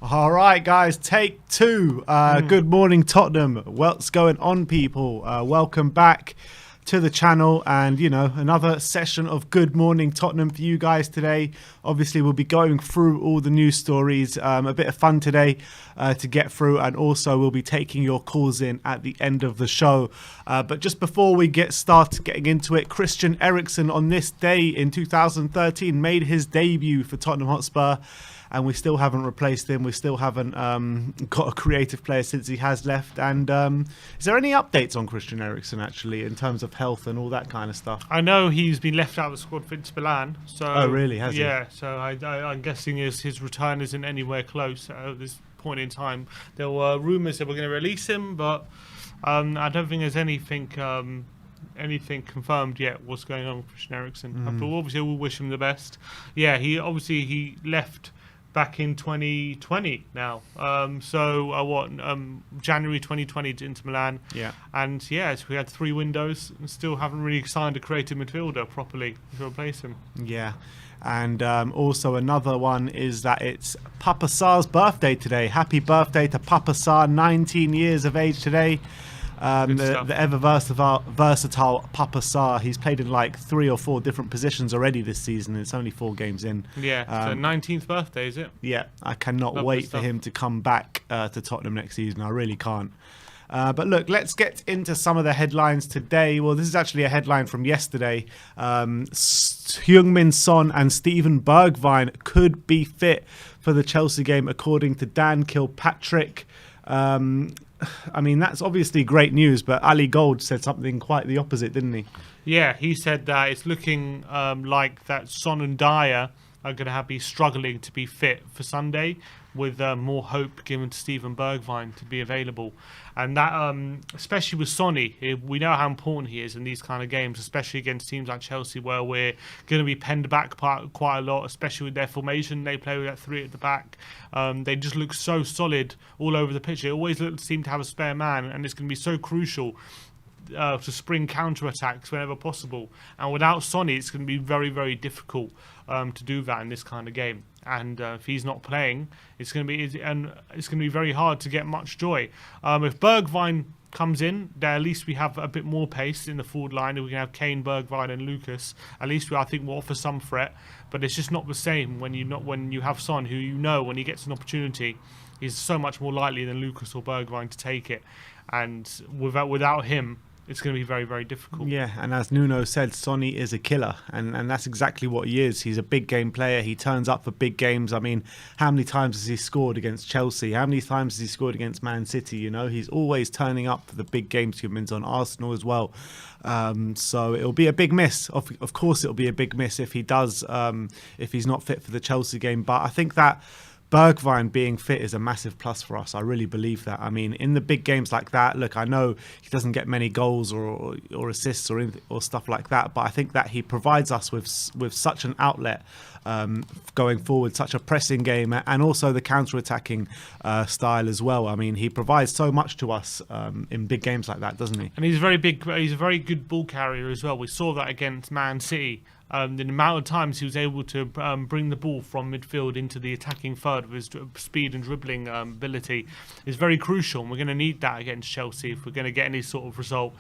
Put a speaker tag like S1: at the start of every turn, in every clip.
S1: All right, guys, take two. Good morning, Tottenham. What's going on, people? Welcome back to the channel, and another session of Good Morning Tottenham for you guys today. Obviously, we'll be going through all the news stories, a bit of fun today to get through, and also we'll be taking your calls in at the end of the show. But just before we get started getting into it, Christian Eriksen on this day in 2013 made his debut for Tottenham Hotspur, and we still haven't replaced him. We still haven't got a creative player since he has left. And is there any updates on Christian Eriksen, actually, in terms of health and all that kind of stuff?
S2: I know he's been left out of the squad for Inter Milan. So,
S1: oh, really? Has he?
S2: Yeah, so I'm guessing his return isn't anywhere close at this point in time. There were rumours that we're going to release him, but I don't think there's anything confirmed yet what's going on with Christian Eriksen. But obviously, we'll wish him the best. Yeah, he left back in 2020 now. January 2020 to Inter Milan. Yeah. And so we had 3 windows and still haven't really signed a creative midfielder properly to replace him. Yeah.
S1: And also another one is that it's Papa Sarr's birthday today. Happy birthday to Papa Sarr, 19 years of age today. The ever versatile Papa Sarr. He's played in like 3 or 4 different positions already this season. It's only 4 games in.
S2: Yeah, so 19th birthday, is it?
S1: Yeah, I cannot wait for him to come back to Tottenham next season. I really can't. But look, let's get into some of the headlines today. Well, this is actually a headline from yesterday. Heung-min Son and Steven Bergwijn could be fit for the Chelsea game, according to Dan Kilpatrick. I mean, that's obviously great news, but Ali Gold said something quite the opposite, didn't he?
S2: Yeah, he said that it's looking like that Son and Dyer are going to be struggling to be fit for Sunday, with more hope given to Steven Bergwijn to be available. And that, especially with Sonny, we know how important he is in these kind of games, especially against teams like Chelsea, where we're going to be penned back quite a lot, especially with their formation. They play with that 3 at the back. They just look so solid all over the pitch. They always seem to have a spare man, and it's going to be so crucial to spring counter-attacks whenever possible. And without Sonny, it's going to be very, very difficult to do that in this kind of game. And if he's not playing, it's going to be very hard to get much joy. If Bergwijn comes in, then at least we have a bit more pace in the forward line. We can have Kane, Bergwijn, and Lucas. At least I think we'll offer some threat. But it's just not the same when you have Son, who when he gets an opportunity, he's so much more likely than Lucas or Bergwijn to take it. And without him, it's going to be very, very difficult.
S1: Yeah, and as Nuno said, Sonny is a killer, and that's exactly what he is. He's a big game player. He turns up for big games. I mean, how many times has he scored against Chelsea? How many times has he scored against Man City? He's always turning up for the big games. He wins on Arsenal as well. So it'll be a big miss. Of course, it'll be a big miss if he does, if he's not fit for the Chelsea game. But I think that Bergwijn being fit is a massive plus for us. I really believe that. I mean, in the big games like that, look, I know he doesn't get many goals or assists or stuff like that, but I think that he provides us with such an outlet going forward, such a pressing game, and also the counter-attacking style as well. I mean, he provides so much to us in big games like that, doesn't he?
S2: And he's a very big. He's a very good ball carrier as well. We saw that against Man City. The amount of times he was able to bring the ball from midfield into the attacking third with his speed and dribbling ability is very crucial, and we're going to need that against Chelsea if we're going to get any sort of result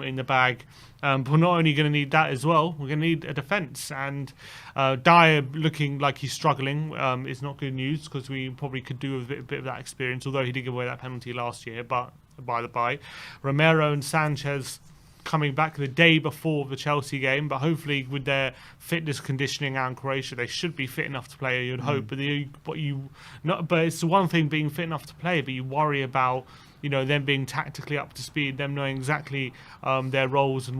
S2: in the bag. But we're not only going to need that as well, we're going to need a defence. And Dyer looking like he's struggling is not good news, because we probably could do with a bit of that experience, although he did give away that penalty last year. But by the by, Romero and Sanchez coming back the day before the Chelsea game, but hopefully with their fitness, conditioning out in Croatia, they should be fit enough to play, you'd hope. But it's the one thing being fit enough to play, but you worry about them being tactically up to speed, them knowing exactly their roles and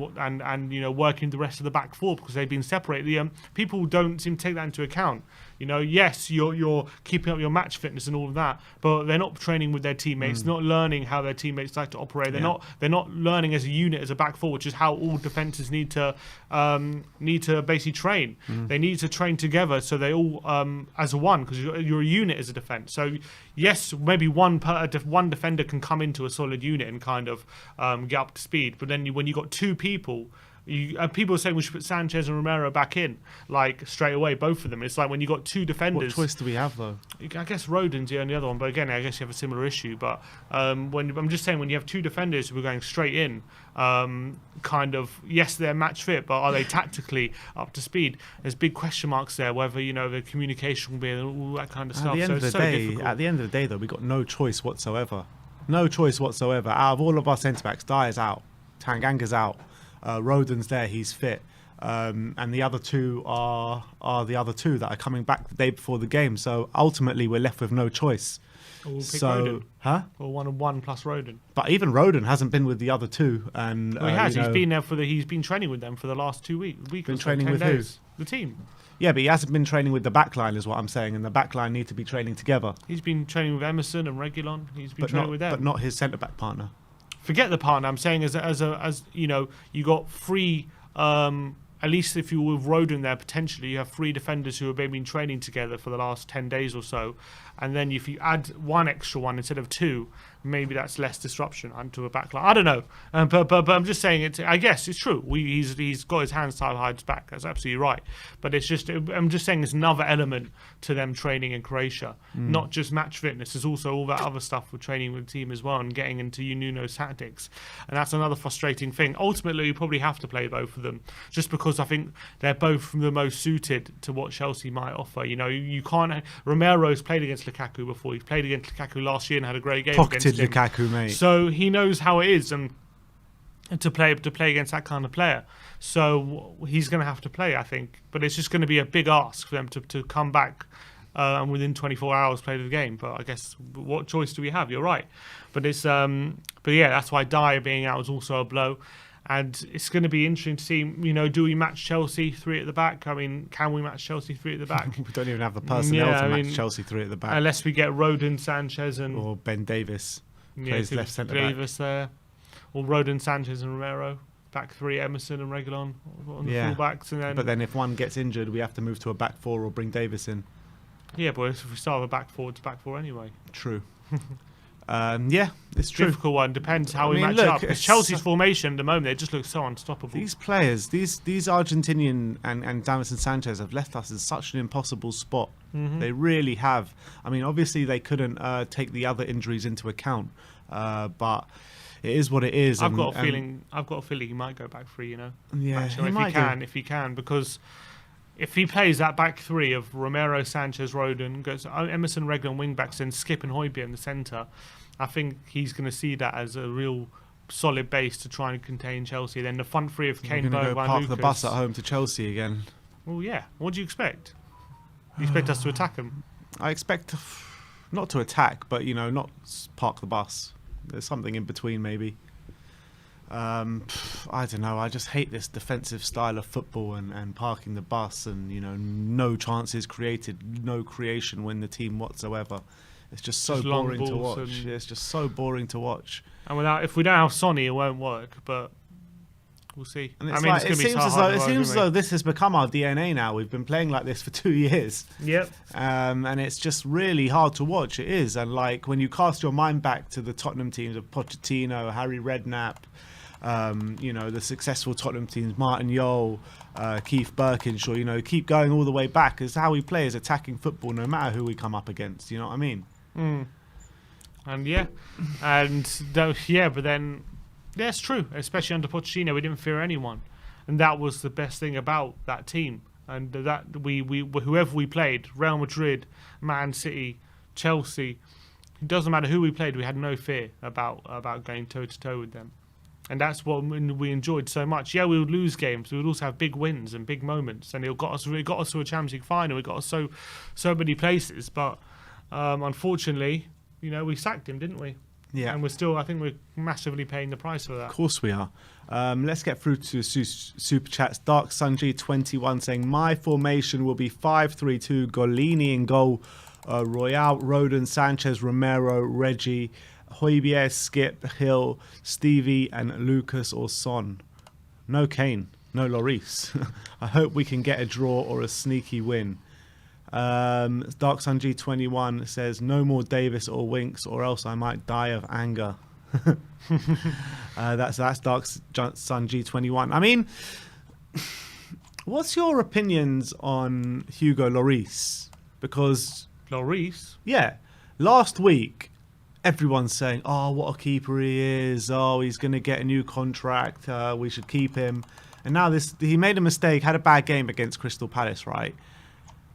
S2: working the rest of the back four because they've been separated. People don't seem to take that into account. Yes, you're keeping up your match fitness and all of that, but they're not training with their teammates, not learning how their teammates like to operate. They're not learning as a unit, as a back four, which is how all defenses need to basically train. They need to train together, so they all as a one, because you're a unit as a defense. So yes, maybe one defender can come into a solid unit and kind of get up to speed, but then when you got two people. People are saying we should put Sanchez and Romero back in, like straight away, both of them. It's like when you got two defenders.
S1: What choice do we have though?
S2: I guess Rodon's the only other one, but again, I guess you have a similar issue. But when I'm just saying, when you have two defenders who are going straight in, kind of yes, they're match fit, but are they tactically up to speed? There's big question marks there. Whether the communication will be and all that kind of stuff.
S1: At the end of the day, though, we got no choice whatsoever. No choice whatsoever. Out of all of our centre backs, Dyer's out, Tanganga's out. Rodon's there, he's fit, and the other two are the other two that are coming back the day before the game. So ultimately, we're left with no choice.
S2: We'll pick Rodon.
S1: Huh?
S2: Or one plus Rodon.
S1: But even Rodon hasn't been with the other two, and
S2: he has. He's been there He's been training with them for the last 2 weeks.
S1: Been training with who?
S2: The team.
S1: Yeah, but he hasn't been training with the backline, is what I'm saying, and the backline need to be training together.
S2: He's been training with Emerson and Reguilon. He's been training with them,
S1: but not his centre back partner.
S2: Forget the partner. I'm saying as you got three. At least if you were with Rodon there, potentially you have three defenders who have been training together for the last 10 days or so, and then if you add one extra one instead of two, maybe that's less disruption onto a backline. I don't know, but I'm just saying it. I guess it's true. He's got his hands tied behind his back. That's absolutely right. But it's just I'm just saying there's another element to them training in Croatia, not just match fitness. There's also all that other stuff with training with the team as well and getting into Nuno's tactics, and that's another frustrating thing. Ultimately, you probably have to play both of them, just because I think they're both the most suited to what Chelsea might offer. You can't. Romero's played against Lukaku before. He's played against Lukaku last year and had a great game against him.
S1: Lukaku, mate.
S2: So he knows how it is and to play against that kind of player. So he's going to have to play, I think. But it's just going to be a big ask for them to come back and within 24 hours play the game. But I guess what choice do we have? You're right. But it's but yeah, that's why Dyer being out is also a blow. And it's going to be interesting to see, do we match Chelsea three at the back? I mean, can we match Chelsea three at the back?
S1: We don't even have the personnel to match Chelsea three at the back.
S2: Unless we get Rodon, Sanchez or
S1: Ben Davis plays left centre back.
S2: Davis there. Or Rodon, Sanchez and Romero. Back three, Emerson and Reguilon on the full-backs.
S1: But then if one gets injured, we have to move to a back four or bring Davis in.
S2: Yeah, but if we start with a back four, it's back four anyway.
S1: True. Yeah, it's true.
S2: Difficult one. Depends how we match up. Because Chelsea's formation at the moment, they just look so unstoppable.
S1: These players, these Argentinian and Davinson Sanchez have left us in such an impossible spot. They really have. I mean, obviously they couldn't take the other injuries into account, but it is what it is.
S2: I've got a feeling he might go back three.
S1: Yeah,
S2: if he can, because if he plays that back three of Romero, Sanchez, Rodon, goes Emerson, Reguilon wing backs, and Skip and Højbjerg in the centre, I think he's going to see that as a real solid base to try and contain Chelsea. Then the front three of Kane, Bergwijn,
S1: park
S2: Lucas.
S1: the bus at home to Chelsea again.
S2: Well, yeah. What do you expect? You expect us to attack them?
S1: I expect not to attack, but not park the bus. There's something in between, maybe. I don't know. I just hate this defensive style of football and parking the bus and no chances created, no creation when the team whatsoever. It's just so boring to watch. It's just so boring to watch.
S2: And if we don't have Sonny, it won't work. But we'll see.
S1: And it seems as though this has become our DNA now. We've been playing like this for 2 years.
S2: Yep.
S1: And it's just really hard to watch. It is. And when you cast your mind back to the Tottenham teams of Pochettino, Harry Redknapp, the successful Tottenham teams, Martin Jol, Keith Birkinshaw, keep going all the way back. It's how we play is attacking football no matter who we come up against. You know what I mean?
S2: And but then, yeah, it's true. Especially under Pochettino, we didn't fear anyone. And that was the best thing about that team. And that we whoever we played, Real Madrid, Man City, Chelsea, it doesn't matter who we played, we had no fear about going toe-to-toe with them. And that's what we enjoyed so much. Yeah, we would lose games. We would also have big wins and big moments. And it got us to a Champions League final. It got us so many places. But unfortunately, we sacked him, didn't we?
S1: Yeah.
S2: And I think we're massively paying the price for that.
S1: Of course we are. Let's get through to super chats. Dark Sunji 21 saying my formation will be 5-3-2. Golini in goal. Royale, Rodon, Sanchez, Romero, Reggie, Højbjerg, Skip, Hill, Stevie, and Lucas or Son. No Kane, no Lloris. I hope we can get a draw or a sneaky win. Dark Sun G21 says no more Davis or Winks, or else I might die of anger. That's Dark Sun G21. I mean, what's your opinions on Hugo Lloris? Because
S2: Lloris,
S1: yeah, last week everyone's saying, "Oh, what a keeper he is! Oh, he's going to get a new contract. We should keep him." And now he made a mistake, had a bad game against Crystal Palace, right?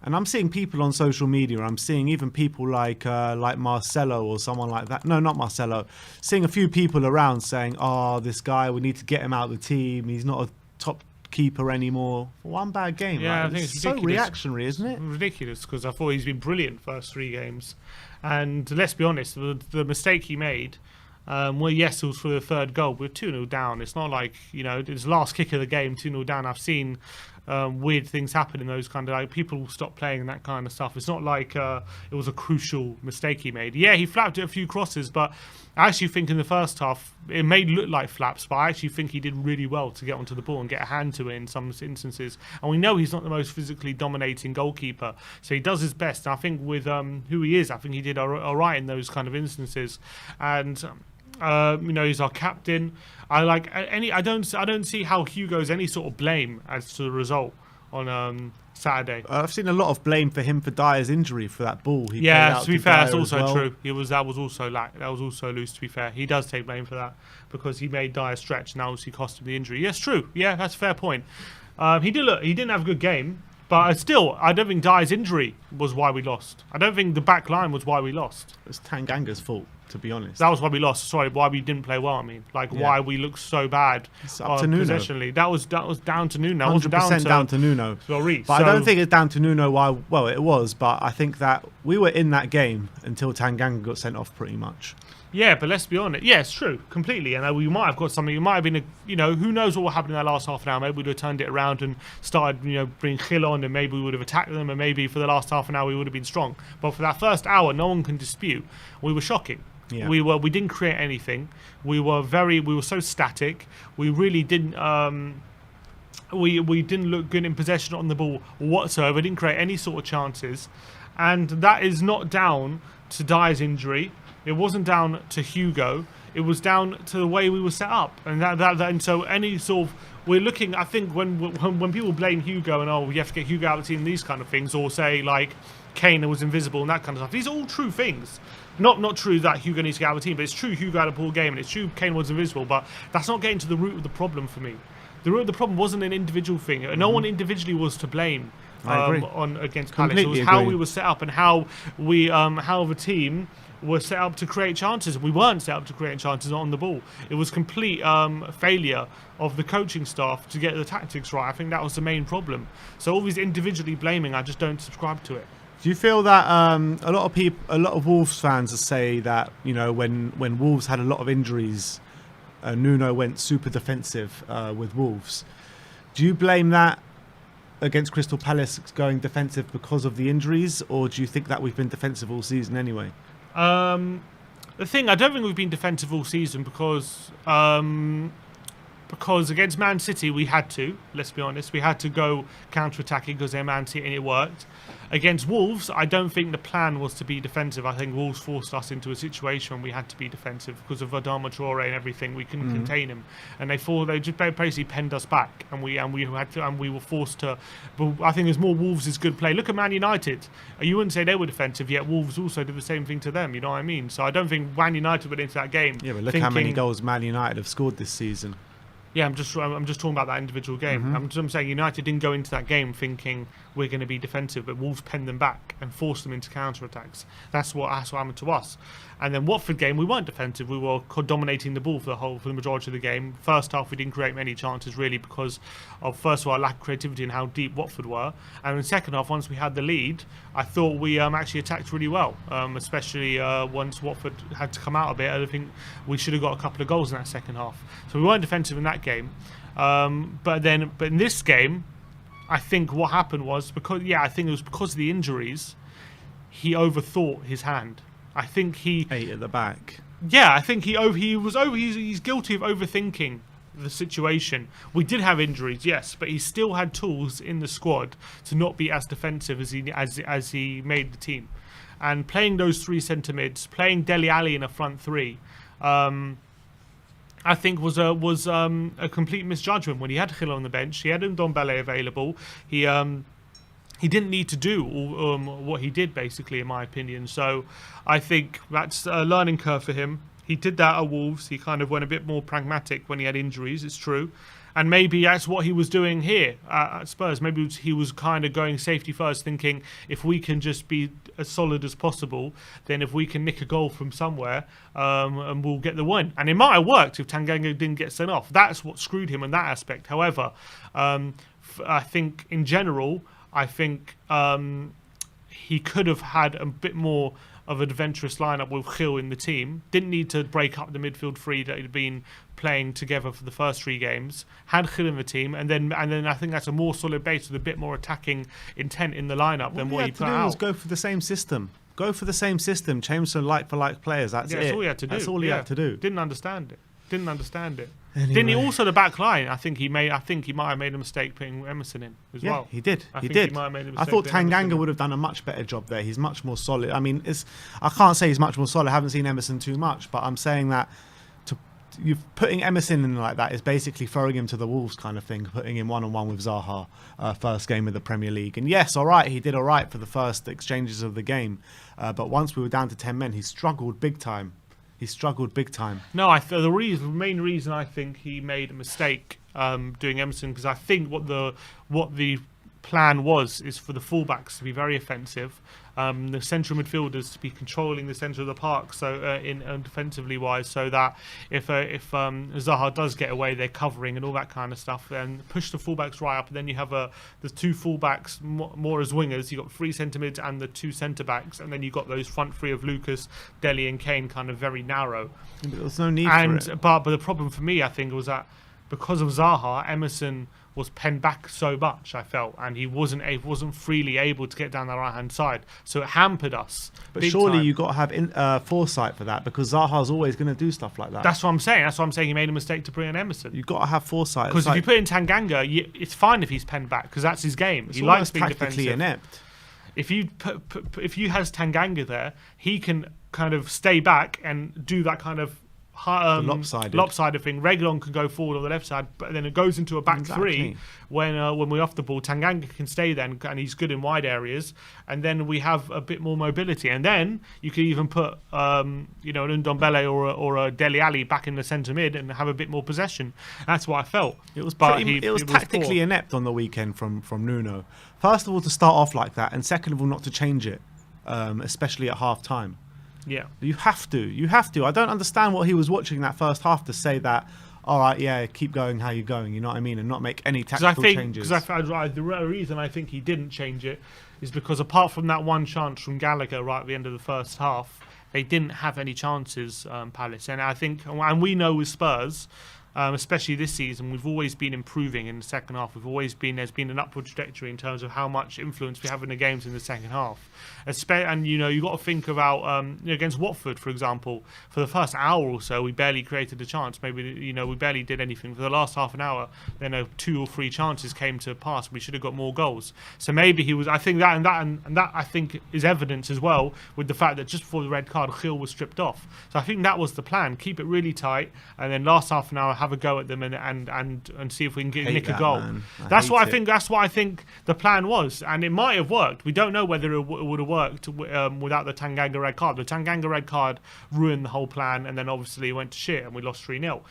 S1: And I'm seeing people on social media. I'm seeing even people like Marcelo or someone like that. No, not Marcelo. Seeing a few people around saying, "Oh, this guy, we need to get him out of the team. He's not a top keeper anymore." One bad game.
S2: Yeah,
S1: right?
S2: I think it's
S1: so
S2: ridiculous.
S1: reactionary, isn't it?
S2: Ridiculous, because I thought he's been brilliant first 3 games. And let's be honest, the mistake he made, well, yes, it was for the 3rd goal. We're 2-0 down. It's not like, it's the last kick of the game, 2-0 down. I've seen weird things happen in those kind of, like, people stop playing and that kind of stuff. It's not like it was a crucial mistake he made. Yeah, he flapped at a few crosses, but I actually think in the first half, it may look like flaps, but I actually think he did really well to get onto the ball and get a hand to it in some instances. And we know he's not the most physically dominating goalkeeper, so he does his best. And I think with who he is, I think he did all right in those kind of instances. And he's our captain. I don't see how Hugo's any sort of blame as to the result on Saturday.
S1: I've seen a lot of blame for him for Dyer's injury for that ball. He
S2: Yeah, to be fair, that's
S1: Dyer
S2: also
S1: as well.
S2: true. That was also loose. To be fair, he does take blame for that because he made Dyer stretch, and that obviously cost him the injury. Yes, true. Yeah, that's a fair point. He didn't have a good game, but still, I don't think Dyer's injury was why we lost. I don't think the back line was why we lost.
S1: It's Tanganga's fault, to be honest.
S2: That was why we lost. Sorry, why we didn't play well. I mean, why we looked so bad.
S1: It's up to Nuno.
S2: Possessionally. That was down to Nuno. That wasn't
S1: 100% down to Nuno.
S2: Lloris.
S1: But I don't think it's down to Nuno. Well, it was, but I think that we were in that game until Tanganga got sent off, pretty much.
S2: Yeah, but let's be honest. Yeah, it's true, completely. And we might have got something. It might have been who knows what happened in that last half an hour. Maybe we'd have turned it around and started, bringing Gil on, and maybe we would have attacked them, and maybe for the last half an hour we would have been strong. But for that first hour, no one can dispute we were shocking.
S1: Yeah.
S2: We didn't create anything. We were so static. We really didn't. We didn't look good in possession on the ball whatsoever. We didn't create any sort of chances, and that is not down to Dyer's injury. It wasn't down to Hugo. It was down to the way we were set up, and so any sort of we're looking. I think when people blame Hugo and we have to get Hugo out of the team, these kind of things, or say like Kane was invisible and that kind of stuff. These are all true things. Not true that Hugo needs to get out of the team, but it's true Hugo had a poor game, and it's true Kane was invisible. But that's not getting to the root of the problem for me. The root of the problem wasn't an individual thing. No one individually was to blame against Palace. It was how we were set up and how the team were set up to create chances. We weren't set up to create chances on the ball. It was complete failure of the coaching staff to get the tactics right. I think that was the main problem. So all these individually blaming, I just don't subscribe to it.
S1: Do you feel that a lot of Wolves fans say that when Wolves had a lot of injuries, Nuno went super defensive with Wolves? Do you blame that against Crystal Palace going defensive because of the injuries, or do you think that we've been defensive all season anyway?
S2: I don't think we've been defensive all season because against Man City we had to. Let's be honest, we had to go counter-attacking because they're Man City and it worked. Against Wolves, I don't think the plan was to be defensive. I think Wolves forced us into a situation when we had to be defensive because of Adama Traore and everything. We couldn't contain him, and they just basically penned us back, and we were forced to. But I think there's more Wolves' good play. Look at Man United. You wouldn't say they were defensive, yet Wolves also did the same thing to them. You know what I mean? So I don't think Man United went into that game.
S1: Yeah, but look how many goals Man United have scored this season.
S2: Yeah, I'm just talking about that individual game. I'm saying United didn't go into that game thinking we're going to be defensive, but Wolves penned them back and forced them into counter-attacks. That's what happened to us. And then Watford game, we weren't defensive. We were dominating the ball for the majority of the game. First half, we didn't create many chances really because of, first of all, our lack of creativity and how deep Watford were. And in the second half, once we had the lead, I thought we actually attacked really well, especially once Watford had to come out a bit. I think we should have got a couple of goals in that second half. So we weren't defensive in that game. But in this game, I think what happened was I think it was because of the injuries, he overthought his hand. I think he
S1: 8 at the back.
S2: Yeah, I think he's guilty of overthinking the situation. We did have injuries, yes, but he still had tools in the squad to not be as defensive as he made the team. And playing those 3 centre mids, playing Dele Alli in a front 3, I think was a complete misjudgment when he had Gil on the bench. He had Ndombele available. He didn't need to do what he did, basically, in my opinion. So I think that's a learning curve for him. He did that at Wolves. He kind of went a bit more pragmatic when he had injuries, it's true. And maybe that's what he was doing here at Spurs. Maybe he was kind of going safety first, thinking if we can just be as solid as possible, then if we can nick a goal from somewhere, and we'll get the win. And it might have worked if Tanganga didn't get sent off. That's what screwed him in that aspect. However, I think in general, he could have had a bit more of an adventurous lineup with Gil in the team. Didn't need to break up the midfield 3 that he'd been playing together for the first 3 games. Had Gil in the team, and then I think that's a more solid base with a bit more attacking intent in the lineup than what he put out.
S1: Was go for the same system. Go for the same system. Change some like for like players. That's it.
S2: That's all he had to do.
S1: That's all he had to do.
S2: Didn't understand it.
S1: Anyway.
S2: Didn't he also the back line? I think he might have made a mistake putting Emerson in as well.
S1: He did.
S2: He might have made a mistake.
S1: I thought Tanganga would have done a much better job there. He's much more solid. I mean, I can't say he's much more solid. I haven't seen Emerson too much, but I'm saying that you putting Emerson in like that is basically throwing him to the Wolves kind of thing, putting him one-on-one with Zaha, first game of the Premier League. And yes, all right, he did all right for the first exchanges of the game, but once we were down to 10 men, he struggled big time. No, the main reason I think he made a mistake doing Emerson, because I think what the plan is for the fullbacks to be very offensive, the central midfielders to be controlling the centre of the park, so defensively wise, so that if Zaha does get away, they're covering and all that kind of stuff. Then push the fullbacks right up, and then you have the 2 fullbacks more as wingers. You got 3 centre mids and the 2 centre backs, and then you got those front 3 of Lucas, Dele, and Kane kind of very narrow. But there's no need for it.
S2: But the problem for me, I think, was that because of Zaha, Emerson was penned back so much, I felt, and he wasn't freely able to get down the right hand side, so it hampered us.
S1: But surely you got to have foresight for that, because Zaha's always going to do stuff like that.
S2: That's what I'm saying. He made a mistake to bring in Emerson.
S1: You've got to have foresight,
S2: because if you put in Tanganga, it's fine if he's penned back, because that's his game. He likes being
S1: tactically inept.
S2: If you has Tanganga there, he can kind of stay back and do that kind of lopsided thing. Reguilon can go forward on the left side, but then it goes into a back 3 when we're off the ball. Tanganga can stay then, and he's good in wide areas, and then we have a bit more mobility. And then you could even put an Ndombele or a Dele Alli back in the centre mid and have a bit more possession. That's what I felt.
S1: It was tactically inept on the weekend from Nuno. First of all, to start off like that, and second of all, not to change it, especially at half time.
S2: Yeah,
S1: you have to. I don't understand what he was watching that first half to say that, all right, yeah, keep going how you're going, you know what I mean, and not make any tactical changes.
S2: Because the reason I think he didn't change it is because apart from that one chance from Gallagher right at the end of the first half, they didn't have any chances, Palace. And I think, and we know with Spurs, especially this season, we've always been improving in the second half. There's been an upward trajectory in terms of how much influence we have in the games in the second half. And you got to think about against Watford, for example, for the first hour or so, we barely created a chance. Maybe we barely did anything for the last half an hour. Then 2 or 3 chances came to pass. We should have got more goals. So maybe he was. I think that I think is evidence as well with the fact that just before the red card, Gil was stripped off. So I think that was the plan: keep it really tight, and then last half an hour have a go at them and see if we can nick a goal. That's what I think the plan was, and it might have worked. We don't know whether it would have worked without the Tanganga red card. The Tanganga red card ruined the whole plan, and then obviously it went to shit and we lost 3-0.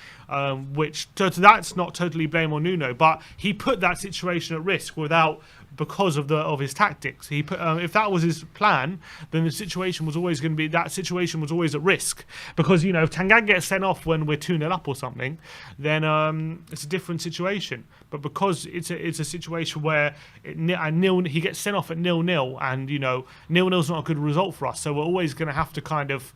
S2: Which that's not totally blame on Nuno, but he put that situation at risk without because of his tactics. He put if that was his plan, then the situation was always going to be at risk, because if Tanganga gets sent off when we're 2-0 up or something, then it's a different situation. But because it's a situation where he gets sent off at 0-0, and 0-0's not a good result for us, so we're always going to have to kind of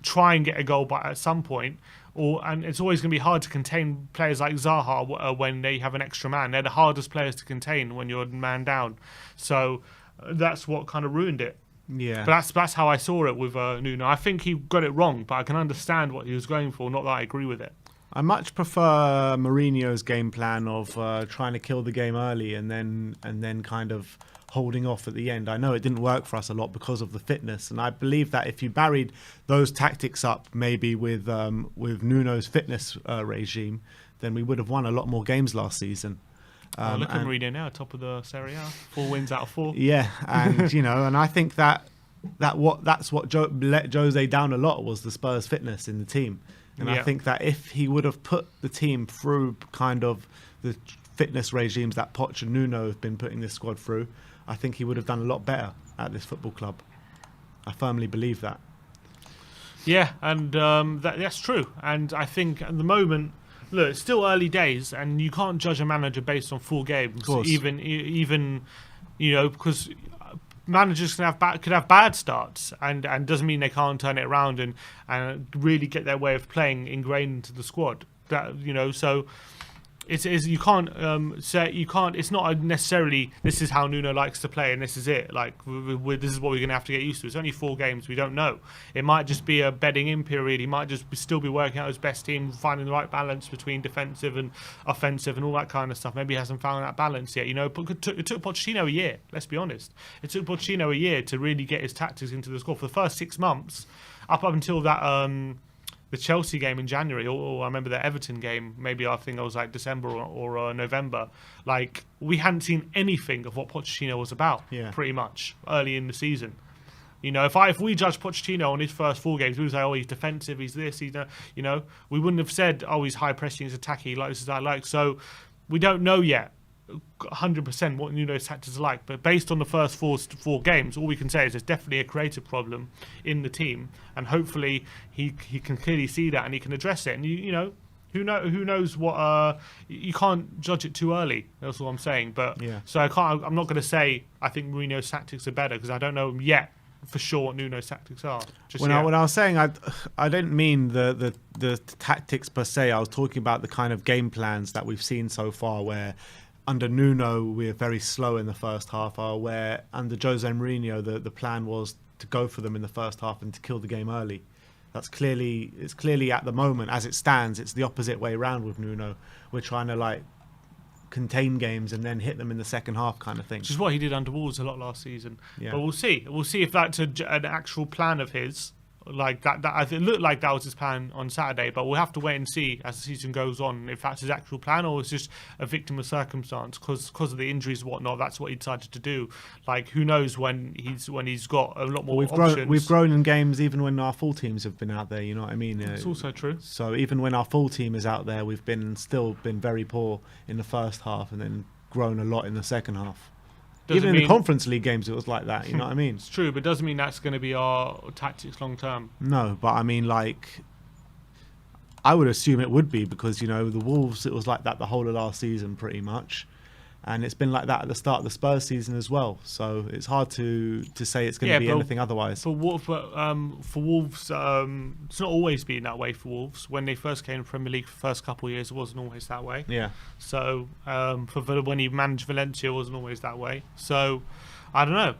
S2: try and get a goal at some point. And it's always going to be hard to contain players like Zaha when they have an extra man. They're the hardest players to contain when you're man down. So that's what kind of ruined it.
S1: Yeah.
S2: But that's how I saw it with Nuno. I think he got it wrong, but I can understand what he was going for. Not that I agree with it.
S1: I much prefer Mourinho's game plan of trying to kill the game early and then kind of holding off at the end. I know it didn't work for us a lot because of the fitness, and I believe that if you married those tactics up maybe with Nuno's fitness regime, then we would have won a lot more games last season.
S2: Look at Mourinho now, top of the Serie A, 4 wins out of 4.
S1: Yeah, and and I think that's what let Jose down a lot, was the Spurs fitness in the team. And I think that if he would have put the team through kind of the fitness regimes that Poch and Nuno have been putting this squad through, I think he would have done a lot better at this football club. I firmly believe that. Yeah,
S2: and that's true. And I think at the moment, look, it's still early days, and you can't judge a manager based on 4 games. Even because managers can have bad starts, and doesn't mean they can't turn it around and really get their way of playing ingrained into the squad. So. You can't say you can't. It's not necessarily this is how Nuno likes to play and this is it. Like this is what we're going to have to get used to. It's only 4 games. We don't know. It might just be a bedding in period. He might just still be working out his best team, finding the right balance between defensive and offensive and all that kind of stuff. Maybe he hasn't found that balance yet. But it took Pochettino a year. Let's be honest. It took Pochettino a year to really get his tactics into the squad. For the first 6 months, up until that. The Chelsea game in January, or I remember the Everton game, maybe I think it was like December or November, like we hadn't seen anything of what Pochettino was about, pretty much, early in the season. If we judge Pochettino on his first 4 games, we would say, oh, he's defensive, he's this, we wouldn't have said, oh, he's high pressing, he's attacking, like this is I like. So we don't know yet 100% what Nuno's tactics are like, but based on the first four games, all we can say is there's definitely a creative problem in the team, and hopefully he can clearly see that and he can address it. And who knows what you can't judge it too early. That's all I'm saying. But so I'm not going to say I think Mourinho's tactics are better, because I don't know yet for sure what Nuno's tactics are.
S1: When I was saying I didn't mean the tactics per se. I was talking about the kind of game plans that we've seen so far, where under Nuno, we're very slow in the first half, where under Jose Mourinho, the plan was to go for them in the first half and to kill the game early. It's clearly at the moment, as it stands, it's the opposite way around with Nuno. We're trying to contain games and then hit them in the second half kind of thing.
S2: Which is what he did under Wolves a lot last season.
S1: Yeah.
S2: But we'll see. We'll see if that's an actual plan of his. Like that it looked like that was his plan on Saturday, but we'll have to wait and see as the season goes on if that's his actual plan or it's just a victim of circumstance because of the injuries and whatnot. That's what he decided to do. Like, who knows when he's got a lot more options.
S1: We've grown in games even when our full teams have been out there. You know what I mean?
S2: It's also true.
S1: So even when our full team is out there, we've still been very poor in the first half and then grown a lot in the second half. Even in the Conference League games, it was like that. You know what I mean?
S2: It's true, but it doesn't mean that's going to be our tactics long term.
S1: No, but I mean, I would assume it would be because, the Wolves, it was like that the whole of last season pretty much. And it's been like that at the start of the Spurs season as well. So it's hard to say it's going to be anything otherwise.
S2: For Wolves, it's not always been that way for Wolves. When they first came to Premier League for the first couple of years, it wasn't always that way.
S1: Yeah.
S2: So when he managed Valencia, it wasn't always that way. So I don't know.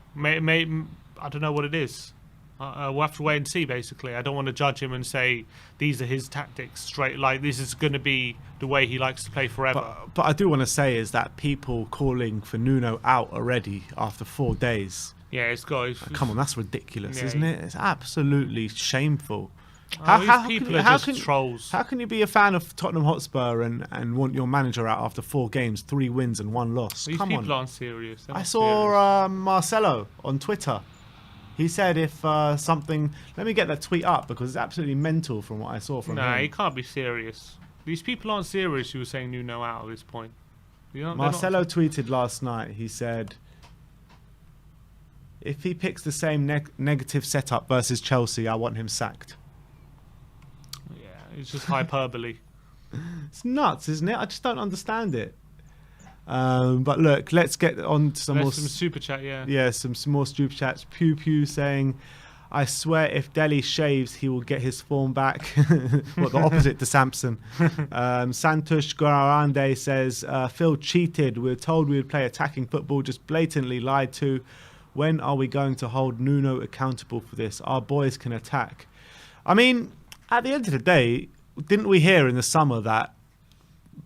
S2: I don't know what it is. We'll have to wait and see, basically. I don't want to judge him and say these are his tactics straight. Like, this is going to be the way he likes to play forever.
S1: But I do want to say is that people calling for Nuno out already after 4 days.
S2: Yeah, it's got...
S1: Come on, that's ridiculous, isn't it? It's absolutely shameful.
S2: People are just trolls.
S1: How can you be a fan of Tottenham Hotspur and want your manager out after 4 games, 3 wins and 1 loss?
S2: These people aren't serious.
S1: I saw Marcelo on Twitter. He said if something... Let me get that tweet up because it's absolutely mental from what I saw from him.
S2: Nah, he can't be serious. These people aren't serious who were saying Nuno out at this point.
S1: Marcelo tweeted last night. He said, if he picks the same negative setup versus Chelsea, I want him sacked.
S2: Yeah, it's just hyperbole.
S1: It's nuts, isn't it? I just don't understand it. But look, let's get on to some
S2: super chat.
S1: Yeah, some more super chats. Pew Pew saying, I swear if Dele shaves, he will get his form back. What, the opposite to Samson. Santush Guarande says, Phil cheated. We were told we would play attacking football, just blatantly lied to. When are we going to hold Nuno accountable for this? Our boys can attack. I mean, at the end of the day, didn't we hear in the summer that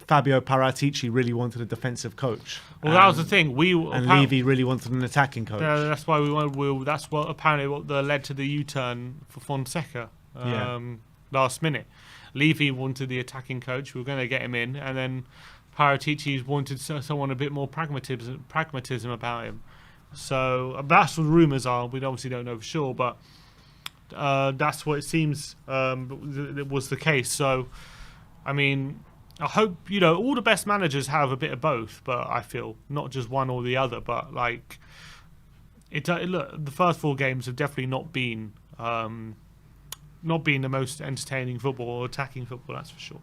S1: Fabio Paratici really wanted a defensive coach?
S2: Well, that was the thing.
S1: And Levy really wanted an attacking coach.
S2: That's why we wanted. That's what apparently what led to the U-turn for Fonseca last minute. Levy wanted the attacking coach. We were going to get him in, and then Paratici wanted someone a bit more pragmatism about him. So that's what rumours are. We obviously don't know for sure, but that's what it seems it was the case. So, I mean, I hope, all the best managers have a bit of both, but I feel not just one or the other, but like look, the first 4 games have definitely not been the most entertaining football or attacking football, that's for sure.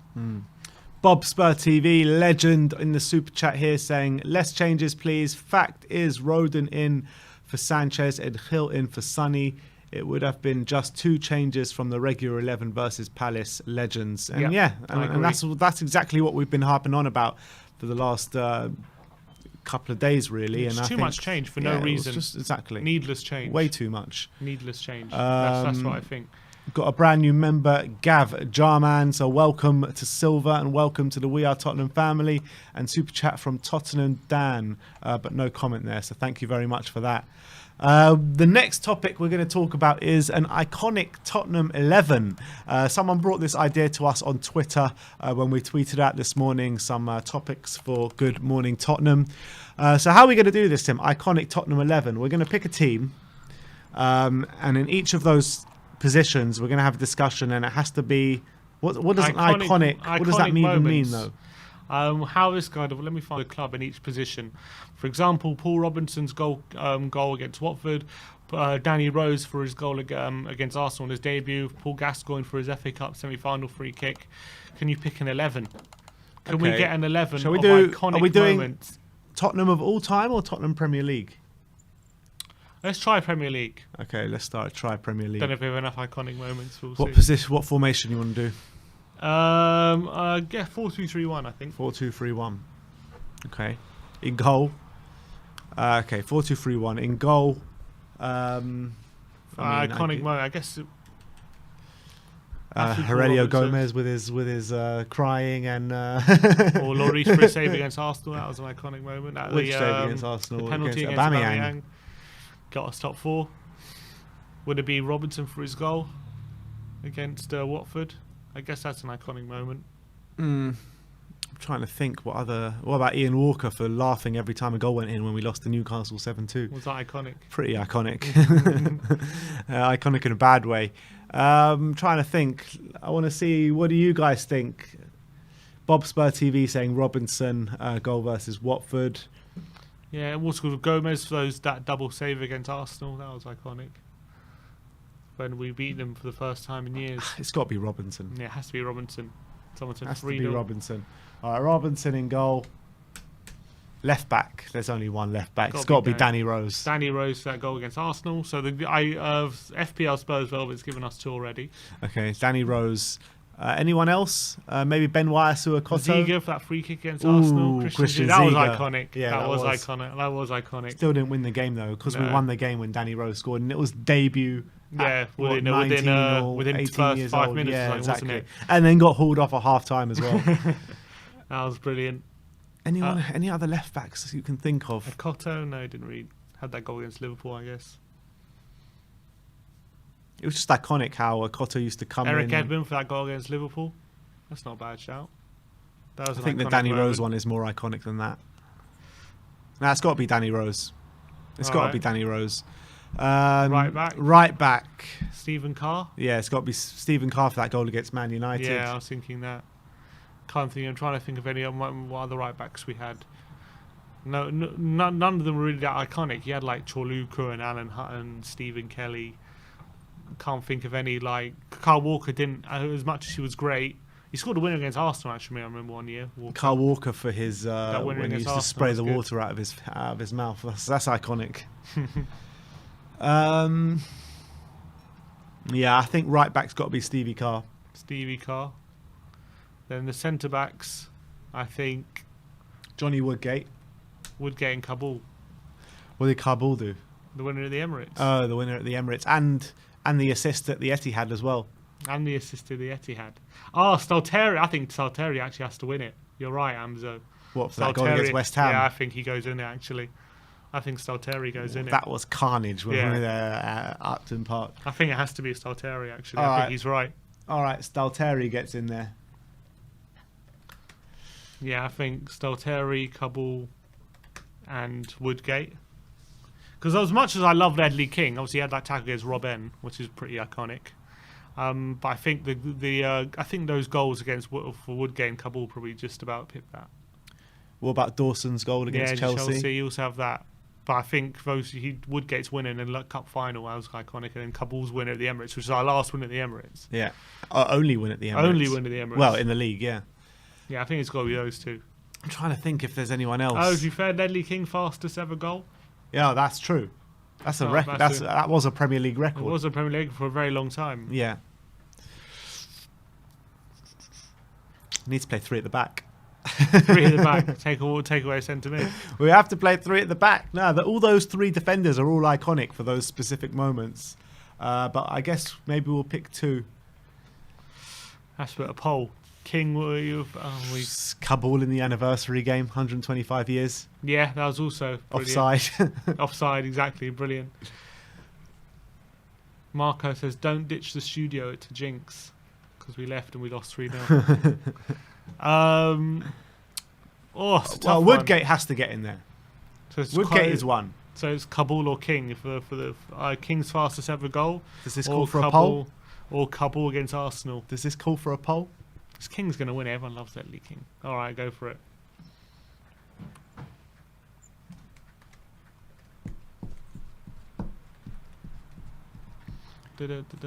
S1: Bob Spur TV, legend in the super chat here, saying, less changes please. Fact is, Rodon in for Sanchez and Hill in for Sonny. It would have been just 2 changes from the regular 11 versus Palace legends. And and that's exactly what we've been harping on about for the last couple of days, really.
S2: It's
S1: and
S2: too much change for no reason.
S1: Just exactly.
S2: Needless change.
S1: Way too much.
S2: Needless change. That's what I think.
S1: Got a brand new member, Gav Jarman. So welcome to Silver and welcome to the We Are Tottenham family. And super chat from Tottenham Dan, but no comment there. So thank you very much for that. The next topic we're going to talk about is an iconic Tottenham 11. Someone brought this idea to us on Twitter when we tweeted out this morning some topics for Good Morning Tottenham. So how are we going to do this, Tim? Iconic Tottenham 11. We're going to pick a team, and in each of those positions we're going to have a discussion, and it has to be what does iconic what does that even mean though?
S2: How this guy? Let me find a club in each position. For example, Paul Robinson's goal against Watford, Danny Rose for his goal against Arsenal in his debut, Paul Gascoigne for his FA Cup semi-final free kick. Can you pick an 11? Can we get an 11 of iconic
S1: are we doing
S2: moments?
S1: Tottenham of all time or Tottenham Premier League?
S2: Let's try Premier League.
S1: Okay, let's try Premier League.
S2: Don't know if we have enough iconic moments. We'll
S1: what
S2: see.
S1: Position? What formation you want to do?
S2: Get 4-2-3-1, I think.
S1: 4-2-3-1. Okay. In goal. 4-2-3-1. In goal.
S2: Iconic moment. I guess.
S1: Aurelio Gomez with his crying and.
S2: Or Lloris for his save against Arsenal. That was an iconic moment.
S1: Which save against Arsenal?
S2: The penalty against Aubameyang. Got us top 4. Would it be Robinson for his goal against Watford? I guess that's an iconic moment.
S1: I'm trying to think what about Ian Walker for laughing every time a goal went in when we lost to Newcastle 7-2?
S2: Was that iconic?
S1: Pretty iconic. Iconic in a bad way. Trying to think. I want to see, what do you guys think? Bob Spur TV saying Robinson goal versus Watford.
S2: Yeah, also Gomez for that double save against Arsenal. That was iconic. When we beat them for the first time in years.
S1: It's got to be Robinson.
S2: Yeah, it has to be Robinson. Someone said 3-0.
S1: Has to be Robinson. All right, Robinson in goal. Left back. There's only one left back. It's got to be Danny Rose.
S2: Danny Rose for that goal against Arsenal. So FPL Spurs Velvet's given us 2 already.
S1: Okay, Danny Rose. Anyone else? Maybe Benoit Suakoto.
S2: Ziga for that free kick against Arsenal.
S1: Christian
S2: that was
S1: Ziga.
S2: iconic.
S1: Yeah,
S2: that was iconic. That was iconic.
S1: Still didn't win the game though, because we won the game when Danny Rose scored, and it was debut.
S2: Yeah, within the first 5 minutes,
S1: yeah,
S2: exactly. Wasn't it?
S1: And then got hauled off at half time as well.
S2: That was brilliant.
S1: Any other left backs you can think of?
S2: Cotto? No, didn't read. Had that goal against Liverpool, I guess.
S1: It was just iconic how Cotto used to come in.
S2: Eric Edmund for that goal against Liverpool. That's not a bad shout.
S1: I think the Danny Rose one is more iconic than that. Nah, it's got to be Danny Rose. It's got to be Danny Rose.
S2: Right back.
S1: Right back.
S2: Stephen Carr.
S1: Yeah, it's got to be Stephen Carr for that goal against Man United.
S2: Yeah, I was thinking that. I'm trying to think of any what other right backs we had. None of them were really that iconic. You had like Chorluka and Alan Hutton, Stephen Kelly. Can't think of any. Like Kyle Walker didn't, as much as he was great. He scored a winner against Arsenal. Actually, I remember one year.
S1: Kyle Walker for his
S2: winner
S1: when he
S2: against
S1: used to
S2: Arsenal
S1: spray
S2: was
S1: the
S2: good.
S1: water out of his mouth. That's iconic. Yeah, I think right back's got to be Stevie Carr.
S2: Stevie Carr. Then the centre backs, I think
S1: Johnny Woodgate.
S2: Woodgate and Kabul,
S1: What did Kabul do?
S2: the winner of the Emirates.
S1: Oh, the winner at the Emirates and the assist at the Etihad as well.
S2: And the assist to the Etihad. Oh, Stalteri. I think Stalteri actually has to win it. You're right, Amzo.
S1: What, for that goal against West Ham?
S2: Yeah, I think he goes in it, actually. I think Stalteri goes in it.
S1: That was carnage when
S2: Yeah.
S1: we were there at Upton Park.
S2: I think it has to be Stalteri, actually.
S1: All
S2: I
S1: right.
S2: think he's right.
S1: All right, Stalteri gets in there.
S2: Yeah, I think Stalteri, Kabul, and Woodgate. Because as much as I love Ledley King, obviously he had that tackle against Robben, which is pretty iconic. But I think I think those goals against for Woodgate and Kabul probably just about hit that.
S1: What about Dawson's goal against Chelsea?
S2: You also have that. But I think Woodgate's winning in the Cup final was iconic, and then Kabul's win at the Emirates, which is our last win at the Emirates.
S1: Yeah, only win at the Emirates.
S2: Only win at the Emirates.
S1: Well, in the league, yeah.
S2: Yeah, I think it's got to be those two.
S1: I'm trying to think if there's anyone else.
S2: Oh, to be fair, Ledley King fastest ever goal.
S1: Yeah, that's true. That's a
S2: Oh,
S1: record. That was a Premier League
S2: It
S1: record.
S2: was a Premier League for a very long time.
S1: Yeah. Needs to play three at the back.
S2: Three at the back, take away centre mid.
S1: We have to play three at the back. No, all those three defenders are all iconic for those specific moments. But I guess maybe we'll pick two.
S2: That's a poll. King,
S1: Kabul in the anniversary game, 125 years.
S2: yeah, that was also brilliant.
S1: Offside.
S2: Offside, exactly, brilliant. Marco says, "Don't ditch the studio to jinx," because we left and we lost 3-0. It's a tough
S1: Woodgate has to get in there.
S2: one. So
S1: Woodgate is one.
S2: So it's Kabul or King for the King's fastest ever goal.
S1: Does this
S2: or
S1: call for a
S2: Kabul,
S1: poll?
S2: Or Kabul against Arsenal.
S1: Does this call for a poll?
S2: This King's going to win it. Everyone loves that Lee King. All right, go for it.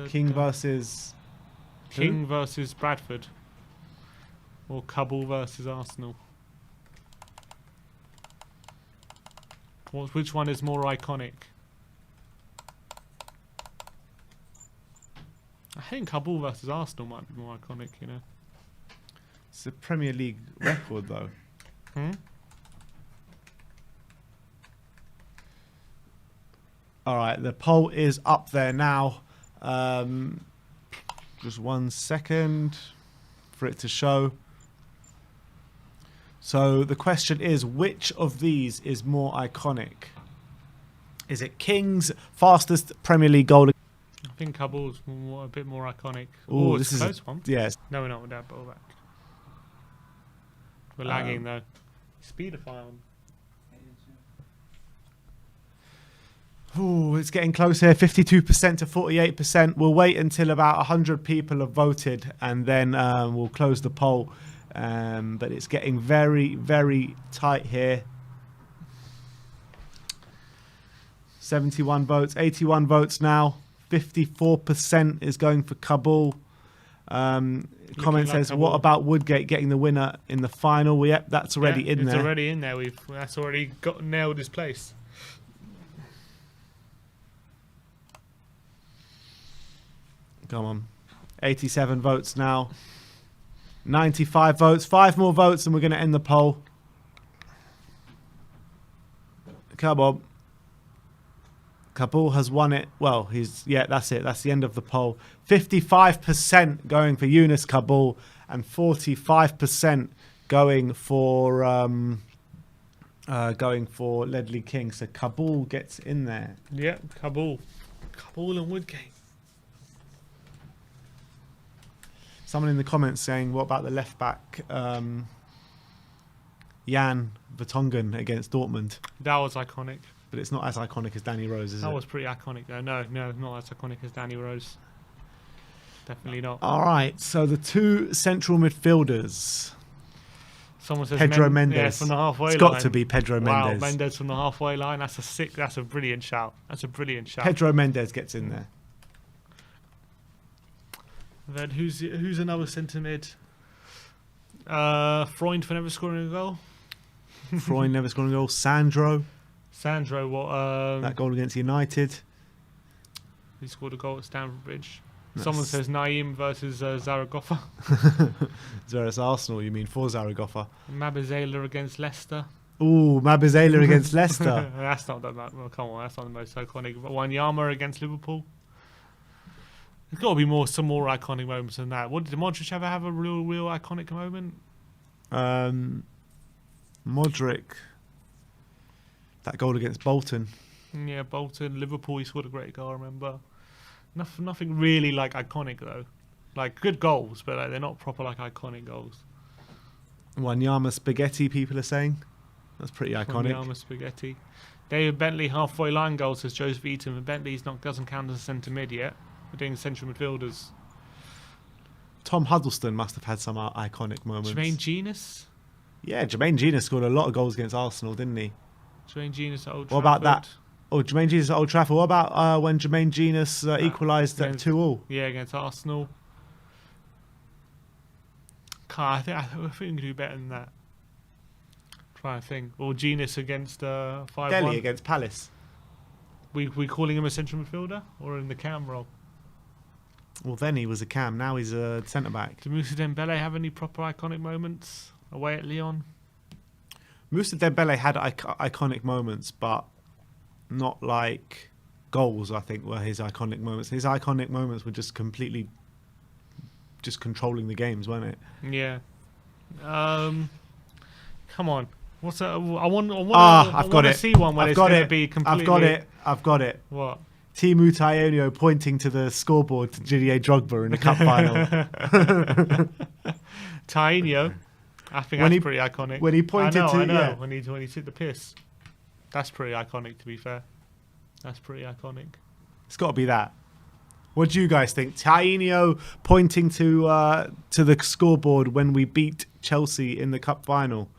S1: King versus
S2: King versus Bradford. Or Kabul versus Arsenal. Which one is more iconic? I think Kabul versus Arsenal might be more iconic, you know.
S1: It's a Premier League record, though. All right, the poll is up there now. Just 1 second for it to show. So the question is, which of these is more iconic? Is it King's fastest Premier League goal?
S2: I think Kabul's a bit more iconic.
S1: Oh,
S2: it's
S1: this
S2: a
S1: is
S2: close one.
S1: Yes.
S2: No, we're not with that ball back. We're lagging though. Speedify on.
S1: Ooh, it's getting close here, 52% to 48%. We'll wait until about 100 people have voted and then we'll close the poll. But it's getting very, very tight here. 71 votes, 81 votes now. 54% is going for Kabul. Comment
S2: like
S1: says,
S2: Kabul.
S1: what about Woodgate getting the winner in the final? Yep, that's already in there.
S2: It's already in there. That's already nailed his place.
S1: Come on. 87 votes now. 95 votes. 5 more votes and we're going to end the poll. Come on. Kabul has won it. Well, that's it. That's the end of the poll. 55% going for Yunus Kabul and 45% going for Ledley King. So Kabul gets in there.
S2: Yeah, Kabul and Woodgate.
S1: Someone in the comments saying, what about the left back, Jan Vertonghen against Dortmund?
S2: That was iconic.
S1: But it's not as iconic as Danny Rose, is it?
S2: That was pretty iconic though. No, not as iconic as Danny Rose. Definitely not.
S1: All right, so the two central midfielders.
S2: Someone says
S1: Pedro
S2: Yeah,
S1: Mendes.
S2: from the halfway
S1: It's
S2: line.
S1: got to be Pedro
S2: Wow,
S1: Mendes.
S2: Mendes from the halfway line. That's a brilliant shout. That's a brilliant shout.
S1: Pedro Mendes gets in there.
S2: Then who's another centre mid? Freund for never scoring a goal.
S1: Freund never scoring a goal. Sandro,
S2: Sandro,
S1: that goal against United.
S2: he scored a goal at Stamford Bridge.
S1: That's-
S2: Someone says Naim versus Zaragoza.
S1: Whereas Arsenal, you mean for Zaragoza.
S2: Mabazela against Leicester.
S1: Ooh, Mabazela against Leicester.
S2: That's not that. Well, come on, that's not the most iconic. Wanyama against Liverpool. There's got to be some more iconic moments than that. Did Modric ever have a real iconic moment?
S1: Modric, that goal against Bolton.
S2: Yeah, Bolton, Liverpool. He scored a great goal. I remember. Nothing really like iconic though. Like good goals, but like, they're not proper like iconic goals.
S1: Wanyama spaghetti, people are saying. That's pretty iconic.
S2: Wanyama spaghetti. David Bentley halfway line goal, says Joseph Eaton. But Bentley's doesn't count as a centre mid yet. We're doing central midfielders.
S1: Tom Huddleston must have had some iconic moments.
S2: Jermaine Genius.
S1: Yeah, Jermaine Genius scored a lot of goals against Arsenal, didn't he?
S2: Jermaine Genius at Old
S1: What
S2: Trafford.
S1: about that? Oh, Jermaine Genius at Old Trafford. What about when Jermaine Genius equalised at
S2: against-
S1: 2-2?
S2: Yeah, against Arsenal. I think we can do better than that. Trying to think. Or Genius against 5-1.
S1: Delhi against Palace.
S2: We calling him a central midfielder or in the cam role?
S1: Well, then he was a cam. Now he's a centre back.
S2: Did Moussa Dembele have any proper iconic moments away at Lyon?
S1: Moussa Dembele had iconic moments, but not like goals. I think were his iconic moments. His iconic moments were just completely just controlling the games, weren't it?
S2: Yeah. Come on. What's that? I want
S1: I've got
S2: to
S1: it.
S2: see one where
S1: I've
S2: it's
S1: got
S2: going to
S1: it.
S2: be completely.
S1: I've got it.
S2: What?
S1: Timu Taionio pointing to the scoreboard to Didier Drogba in the cup final.
S2: Tainio. I think
S1: When
S2: that's
S1: he-
S2: pretty iconic.
S1: when he pointed
S2: I know,
S1: to-
S2: I know.
S1: yeah.
S2: When he took the piss. That's pretty iconic, to be fair. That's pretty iconic.
S1: It's got to be that. What do you guys think? Tainio pointing to the scoreboard when we beat Chelsea in the cup final.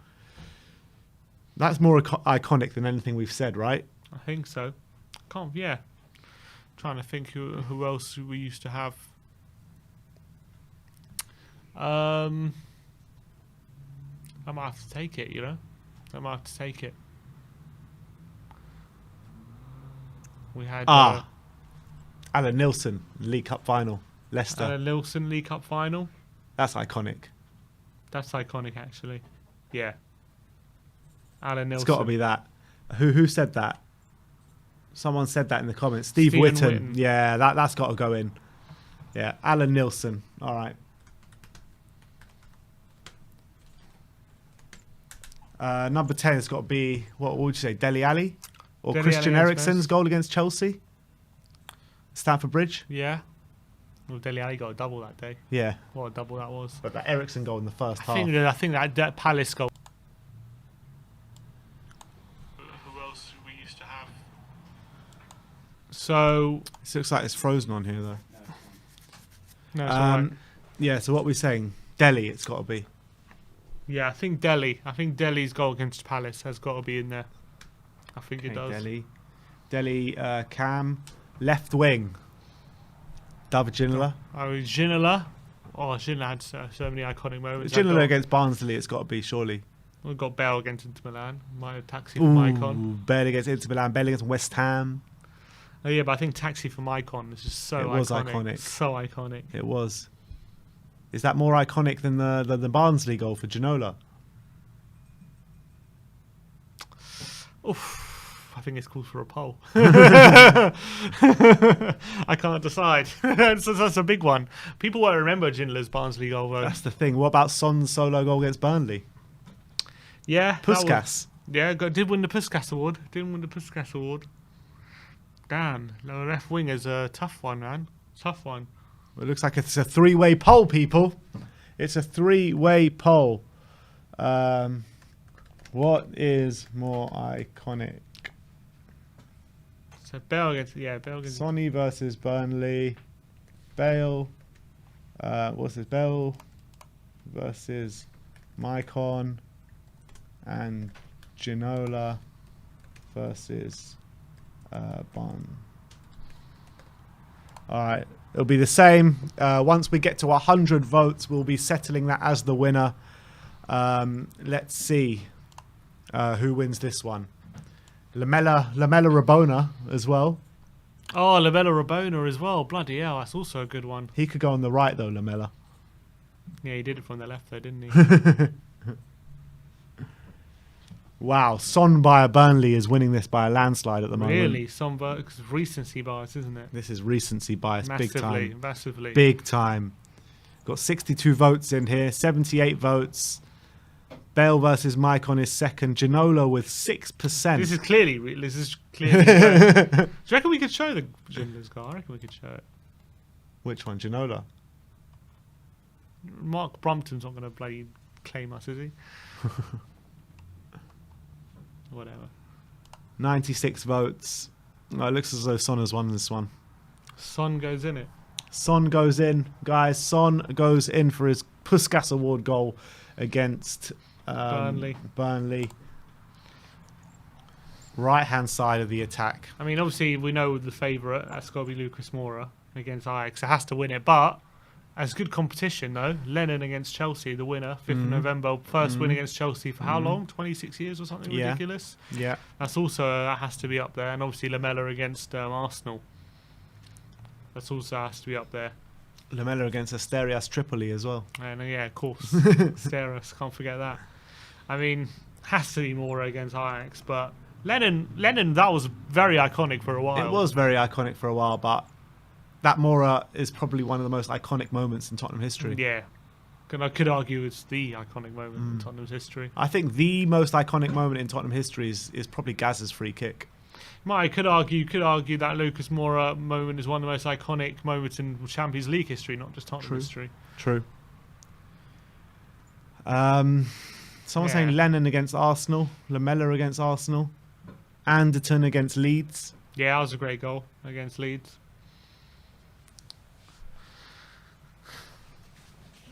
S1: That's more iconic than anything we've said, right?
S2: I think so. Yeah. Trying to think who else we used to have. I might have to take it, you know? I might have to take it. We had
S1: Alan Nilsson, League Cup final, Leicester.
S2: Alan Nilsson League Cup final.
S1: That's iconic.
S2: That's iconic, actually. Yeah. Alan Nilsson.
S1: It's got to be that. Who said that? Someone said that in the comments. Steve
S2: Stephen
S1: Whitten.
S2: Whitten.
S1: Yeah, that's got to go in. Yeah, Alan Nilsson. All right. Number 10 has got to be, what would you say, Dele Alli? Or
S2: Dele
S1: Christian
S2: Alli
S1: Eriksen's
S2: against
S1: goal against Chelsea? Stamford Bridge?
S2: Yeah. Well, Dele Alli got a double that day.
S1: Yeah.
S2: What a double that was.
S1: But that Eriksen goal in the first half.
S2: I think that Palace goal. Who else we used to have? So
S1: It looks like it's frozen on here, though.
S2: no, it's alright.
S1: Yeah, so what are we saying? Delhi, it's got to be.
S2: Yeah, I think Delhi's goal against Palace has got to be in there. I think it does.
S1: Delhi, Cam, left wing. David Ginola.
S2: Oh, Ginola. Oh, Ginola had so many iconic moments.
S1: Ginola against Barnsley, it's got to be, surely.
S2: We've got Bale against Inter Milan. My taxi from Icon.
S1: Bale against Inter Milan, Bale against West Ham.
S2: Oh yeah, but I think taxi from Icon is just so
S1: It was iconic.
S2: So iconic.
S1: It was. Is that more iconic than the Barnsley goal for Ginola?
S2: Oof. I think it's called for a poll. I can't decide. That's a big one. People won't remember Ginola's Barnsley goal though.
S1: That's the thing. What about Son's solo goal against Burnley?
S2: Yeah.
S1: Puskas.
S2: Did win the Puskas award. Didn't win the Puskas award. Damn. The left wing is a tough one, man. Tough one.
S1: It looks like it's a three-way poll, people. It's a three-way poll. What is more iconic?
S2: So Bale against
S1: Sonny versus Burnley. Bale. What's this? Bale versus Maicon. and Ginola versus Bond. All right, it'll be the same. Once we get to 100 votes, we'll be settling that as the winner. Let's see who wins this one. Lamella Rabona as well.
S2: Oh, Lamella Rabona as well. Bloody hell, that's also a good one.
S1: He could go on the right though, Lamella.
S2: Yeah, he did it from the left though, didn't he?
S1: Wow, Son by Burnley is winning this by a landslide at the moment.
S2: Really? Because recency bias, isn't it?
S1: This is recency bias, big time.
S2: Massively.
S1: Big time. Got 62 votes in here, 78 votes. Bale versus Mike on his second. Ginola with 6%.
S2: This is clearly. Do you reckon we could show the Ginola car? I reckon we could show it.
S1: Which one, Ginola?
S2: Mark Brompton's not going to claim us, is he? Whatever. 96
S1: votes. Oh, it looks as though Son has won this one.
S2: Son goes in it.
S1: Son goes in, guys. Son goes in for his Puskas Award goal against Burnley. Right-hand side of the attack.
S2: I mean, obviously, we know the favourite. That's got to be Lucas Moura against Ajax. It has to win it. But as good competition, though, Lennon against Chelsea, the winner, 5th of November. First win against Chelsea for how long? 26 years or something ridiculous?
S1: Yeah.
S2: That has to be up there. And obviously, Lamella against Arsenal. That's also has to be up there.
S1: Lamella against Asterias Tripoli as well.
S2: And yeah, of course. Asterias, can't forget that. I mean, has to be Moura against Ajax. But Lennon, that was very iconic for a while.
S1: It was very iconic for a while, but that Moura is probably one of the most iconic moments in Tottenham history.
S2: Yeah. I could argue it's the iconic moment in Tottenham's history.
S1: I think the most iconic moment in Tottenham history is probably Gazza's free kick.
S2: I could argue that Lucas Moura moment is one of the most iconic moments in Champions League history, not just Tottenham history.
S1: True. Someone saying Lennon against Arsenal, Lamella against Arsenal, Anderton against Leeds.
S2: Yeah, that was a great goal against Leeds.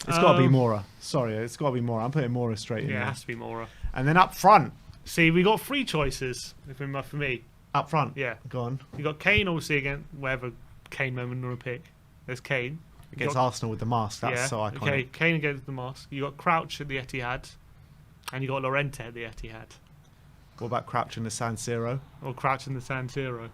S1: It's got to be Moura. Sorry, it's got to be Moura. I'm putting Moura straight in there.
S2: Yeah, it has to be Moura.
S1: And then up front.
S2: See, we got 3 choices for me.
S1: Up front?
S2: Yeah.
S1: Go on.
S2: You got Kane, obviously, against whatever Kane moment you want to pick. There's Kane.
S1: Against Arsenal with the mask. That's so iconic. Okay,
S2: Kane against the mask. You got Crouch at the Etihad. And you got Llorente at the Etihad.
S1: What about Crouch in the San Siro?
S2: Or Crouch in the San Siro.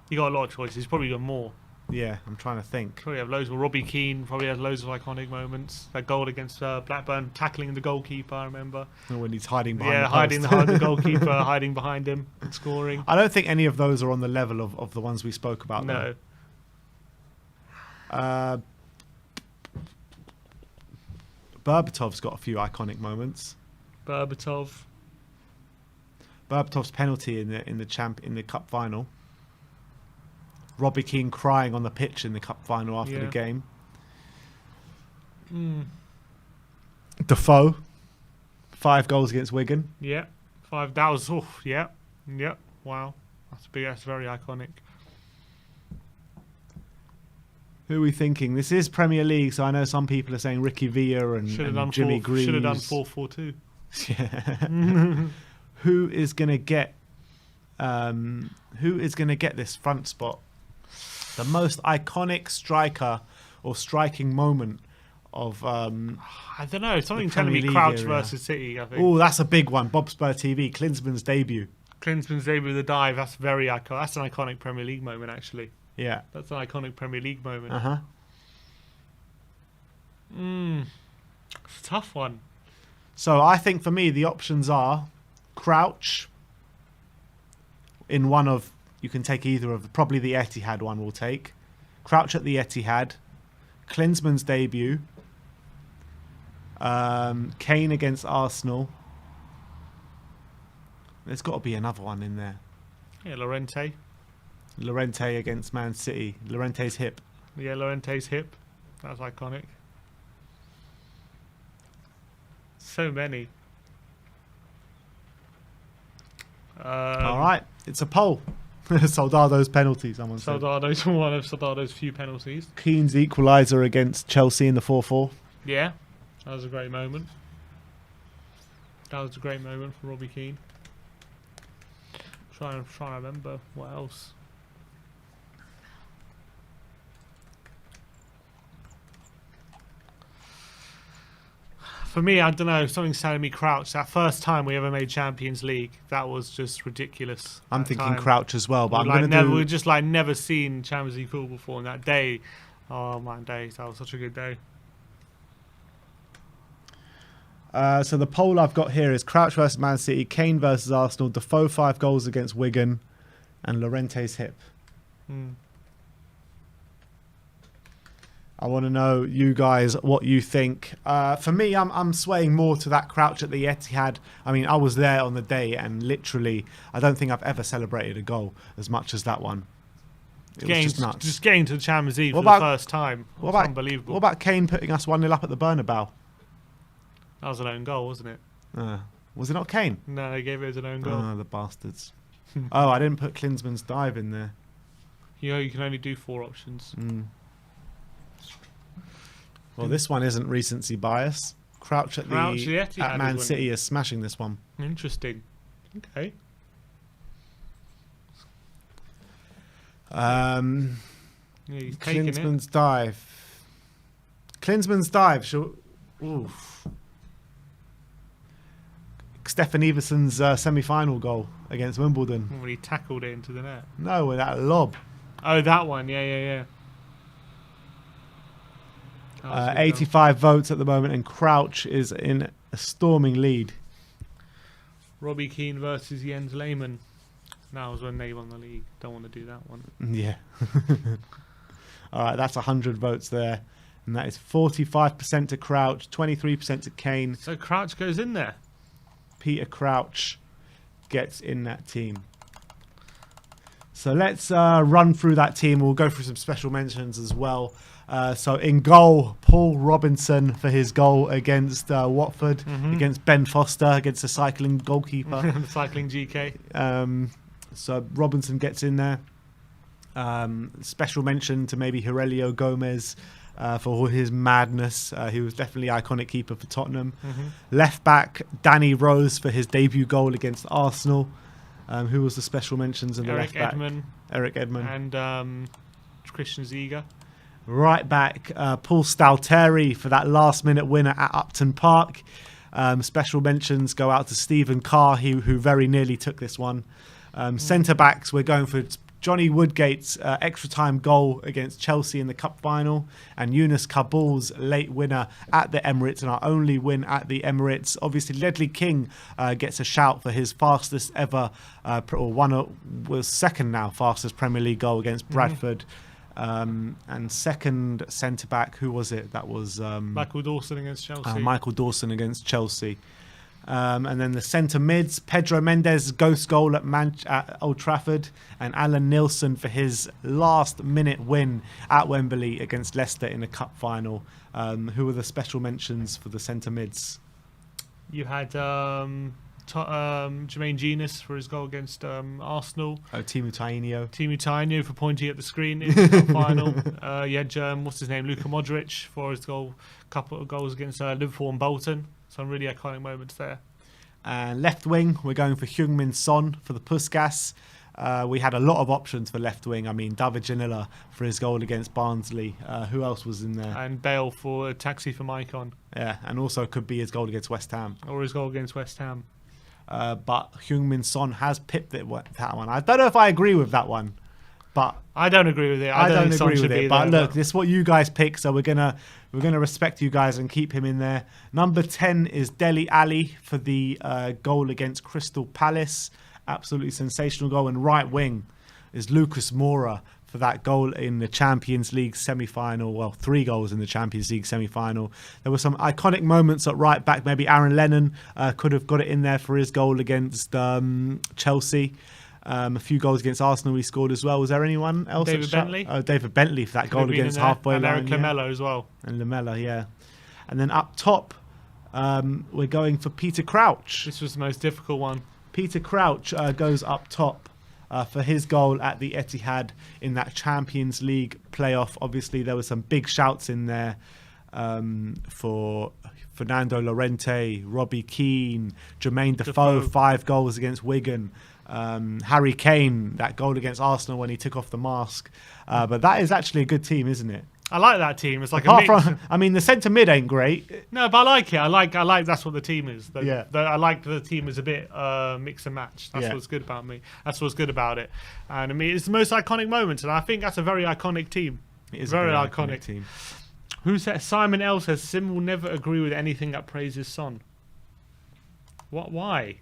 S2: You got a lot of choices. He's probably got more.
S1: Yeah, I'm trying to think.
S2: Probably have loads. Robbie Keane probably has loads of iconic moments. That goal against Blackburn, tackling the goalkeeper, I remember.
S1: When he's hiding behind the
S2: hiding behind the goalkeeper, hiding behind him and scoring.
S1: I don't think any of those are on the level of the ones we spoke about.
S2: No.
S1: Berbatov's got a few iconic moments.
S2: Berbatov's
S1: penalty in the cup final. Robbie Keane crying on the pitch in the cup final after the game. Defoe, 5 goals against Wigan.
S2: Yeah, 5. That was yeah. Wow, that's big. That's very iconic.
S1: Who are we thinking? This is Premier League, so I know some people are saying Ricky Villa and Jimmy Greaves.
S2: Should have done 4-4-2.
S1: Yeah. Who is gonna get this front spot? The most iconic striker or striking moment of
S2: I don't know. Something telling me Crouch versus City, I think.
S1: Oh, that's a big one. Bob Spur TV, Klinsmann's debut.
S2: The dive. That's very iconic. That's an iconic Premier League moment, actually.
S1: Yeah.
S2: That's an iconic Premier League moment. It's a tough one.
S1: So I think for me the options are Crouch in one of, you can take either of, probably the Etihad one we'll take. Crouch at the Etihad, Klinsmann's debut, Kane against Arsenal. There's got to be another one in there.
S2: Yeah, Llorente
S1: against Man City. Llorente's hip.
S2: Yeah, Llorente's hip. That's iconic. So many.
S1: All right, it's a poll. Soldado's penalty, someone said.
S2: Soldado's one of Soldado's few penalties.
S1: Keane's equaliser against Chelsea in the 4-4.
S2: Yeah, that was a great moment. That was a great moment for Robbie Keane. Trying to remember what else. For me, I don't know, something's telling me Crouch. That first time we ever made Champions League, that was just ridiculous.
S1: I'm thinking Crouch as well, but
S2: we've just like never seen Champions League football before. On that day, oh my days, that was such a good day.
S1: So the poll I've got here is Crouch versus Man City, Kane versus Arsenal, Defoe 5 goals against Wigan, and Llorente's hip. I want to know, you guys, what you think. For me, I'm swaying more to that Crouch at the Etihad. I mean, I was there on the day, and literally, I don't think I've ever celebrated a goal as much as that one. It was just nuts.
S2: Just getting to the Champions League for the first time. Unbelievable.
S1: What about Kane putting us 1-0 up at the Bernabeu?
S2: That was an own goal, wasn't it?
S1: Was it not Kane?
S2: No, they gave it as an own goal.
S1: Oh, the bastards. Oh, I didn't put Klinsmann's dive in there.
S2: You know, you can only do 4 options.
S1: Well, this one isn't recency bias. Crouch at Man City is smashing this one.
S2: Interesting. Okay. He's
S1: Klinsmann's dive. Klinsmann's dive. Oof. Stefan Everson's semi-final goal against Wimbledon.
S2: When he tackled it into the net.
S1: No, with that lob.
S2: Oh, that one. Yeah.
S1: 85 votes at the moment, and Crouch is in a storming lead.
S2: Robbie Keane versus Jens Lehmann. That was when they won the league. Don't want to do that one.
S1: Yeah. All right, that's 100 votes there. And that is 45% to Crouch, 23% to Kane.
S2: So Crouch goes in there.
S1: Peter Crouch gets in that team. So let's run through that team. We'll go through some special mentions as well. So in goal, Paul Robinson for his goal against Watford, against Ben Foster, against the cycling goalkeeper.
S2: The cycling GK.
S1: So Robinson gets in there. Special mention to maybe Aurelio Gomez for all his madness. He was definitely iconic keeper for Tottenham. Left back, Danny Rose for his debut goal against Arsenal. Who was the special mentions in the left back? Eric Edmond.
S2: And Christian Ziege.
S1: Right back, Paul Stalteri for that last-minute winner at Upton Park. Special mentions go out to Stephen Carr, who very nearly took this one. Centre-backs, we're going for Johnny Woodgate's extra-time goal against Chelsea in the Cup final, and Yunus Kabul's late winner at the Emirates, and our only win at the Emirates. Obviously, Ledley King gets a shout for his fastest ever, was second now fastest Premier League goal against Bradford. And second centre-back, who was it? That was
S2: Michael Dawson against Chelsea.
S1: Michael Dawson against Chelsea. And then the centre mids, Pedro Mendes' ghost goal at Old Trafford, and Alan Nielsen for his last-minute win at Wembley against Leicester in the Cup final. Who were the special mentions for the centre mids?
S2: You had Jermaine Genius for his goal against Arsenal.
S1: Timu
S2: Tainio for pointing at the screen in the Cup final. You had what's his name, Luka Modric for his couple of goals against Liverpool and Bolton. Some really iconic moments there.
S1: Left wing, we're going for Heung-min Son for the Puskas. We had a lot of options for left wing. I mean, David Janilla for his goal against Barnsley. Who else was in there?
S2: And Bale for a taxi for Maicon.
S1: Yeah, and also could be his goal against West Ham.
S2: Or his goal against West Ham.
S1: But Heung-min Son has pipped that one. I don't know if I agree with that one. But
S2: I don't agree with it.
S1: I don't agree with it. But look, this is what you guys pick, so we're gonna respect you guys and keep him in there. Number 10 is Dele Alli for the goal against Crystal Palace. Absolutely sensational goal. And right wing is Lucas Moura for that goal in the Champions League semi-final. Well, 3 goals in the Champions League semi-final. There were some iconic moments at right back. Maybe Aaron Lennon could have got it in there for his goal against Chelsea. A few goals against Arsenal he scored as well. Was there anyone else?
S2: David Bentley.
S1: David Bentley for that goal against halfway line.
S2: And Eric Lamela as well.
S1: And Lamela, yeah. And then up top, we're going for Peter Crouch.
S2: This was the most difficult one.
S1: Peter Crouch goes up top for his goal at the Etihad in that Champions League playoff. Obviously, there were some big shouts in there. for Fernando Llorente, Robbie Keane, Jermaine Defoe, 5 goals against Wigan. Harry Kane, that goal against Arsenal when he took off the mask. But that is actually a good team, isn't it?
S2: I like that team. It's like a mix.
S1: I mean, the centre mid ain't great.
S2: No, but I like it. I like that's what the team is.
S1: Yeah.
S2: I like the team is a bit mix and match. That's what's good about me. That's what's good about it. And I mean, it's the most iconic moment, and I think that's a very iconic team.
S1: It is
S2: very
S1: a very
S2: iconic
S1: team.
S2: Who said? Simon L says Sim will never agree with anything that praises Son. What? Why?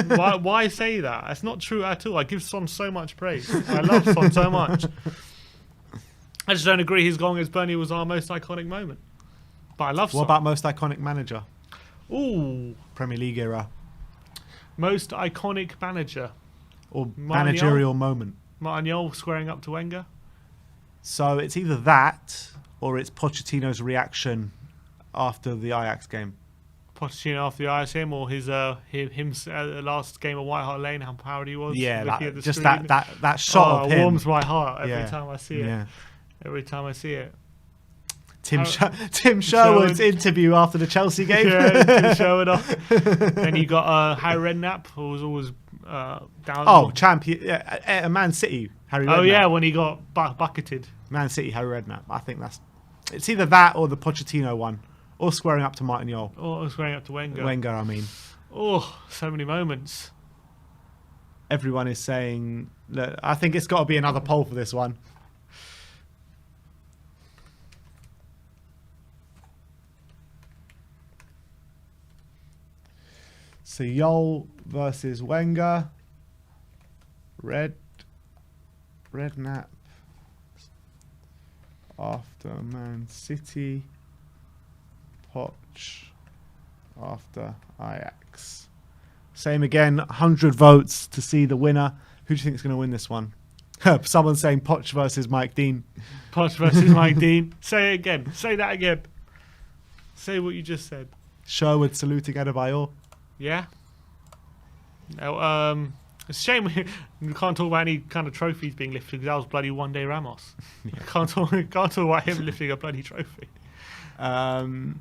S2: Why say that? That's not true at all. I give Son so much praise. I love Son so much. I just don't agree his goal against Burnley was our most iconic moment. But I love Son.
S1: What about most iconic manager?
S2: Ooh.
S1: Premier League era.
S2: Most iconic manager.
S1: Or managerial moment.
S2: Martin Jol squaring up to Wenger.
S1: So it's either that or it's Pochettino's reaction after the Ajax game.
S2: Pochettino after the Ajax game, or his last game of White Hart Lane, how proud he was.
S1: Yeah, that shot of him.
S2: It warms my heart every time I see it.
S1: Yeah.
S2: Every time I see it.
S1: Tim Sherwood's interview after the Chelsea game.
S2: Yeah, Tim Sherwood off. Then you got Harry Redknapp, who was always down.
S1: Oh, champion, Man City, Harry Redknapp.
S2: Oh yeah, when he got bucketed.
S1: Man City, Harry Redknapp. I think it's either that or the Pochettino one, or squaring up to Martin Jol.
S2: Or squaring up to Wenger.
S1: I mean.
S2: Oh, so many moments.
S1: Everyone is saying, look, I think it's got to be another poll for this one. So Jol versus Wenger. Redknapp after Man City. Poch after Ajax. Same again, 100 votes to see the winner. Who do you think is going to win this one? Someone saying Poch versus Mike Dean.
S2: Poch versus Mike Dean. Say it again. Say that again. Say what you just said.
S1: Sherwood saluting Adebayor.
S2: Yeah. It's a shame we can't talk about any kind of trophies being lifted because that was bloody one day Ramos. Yeah. Can't talk about him lifting a bloody trophy.
S1: Poch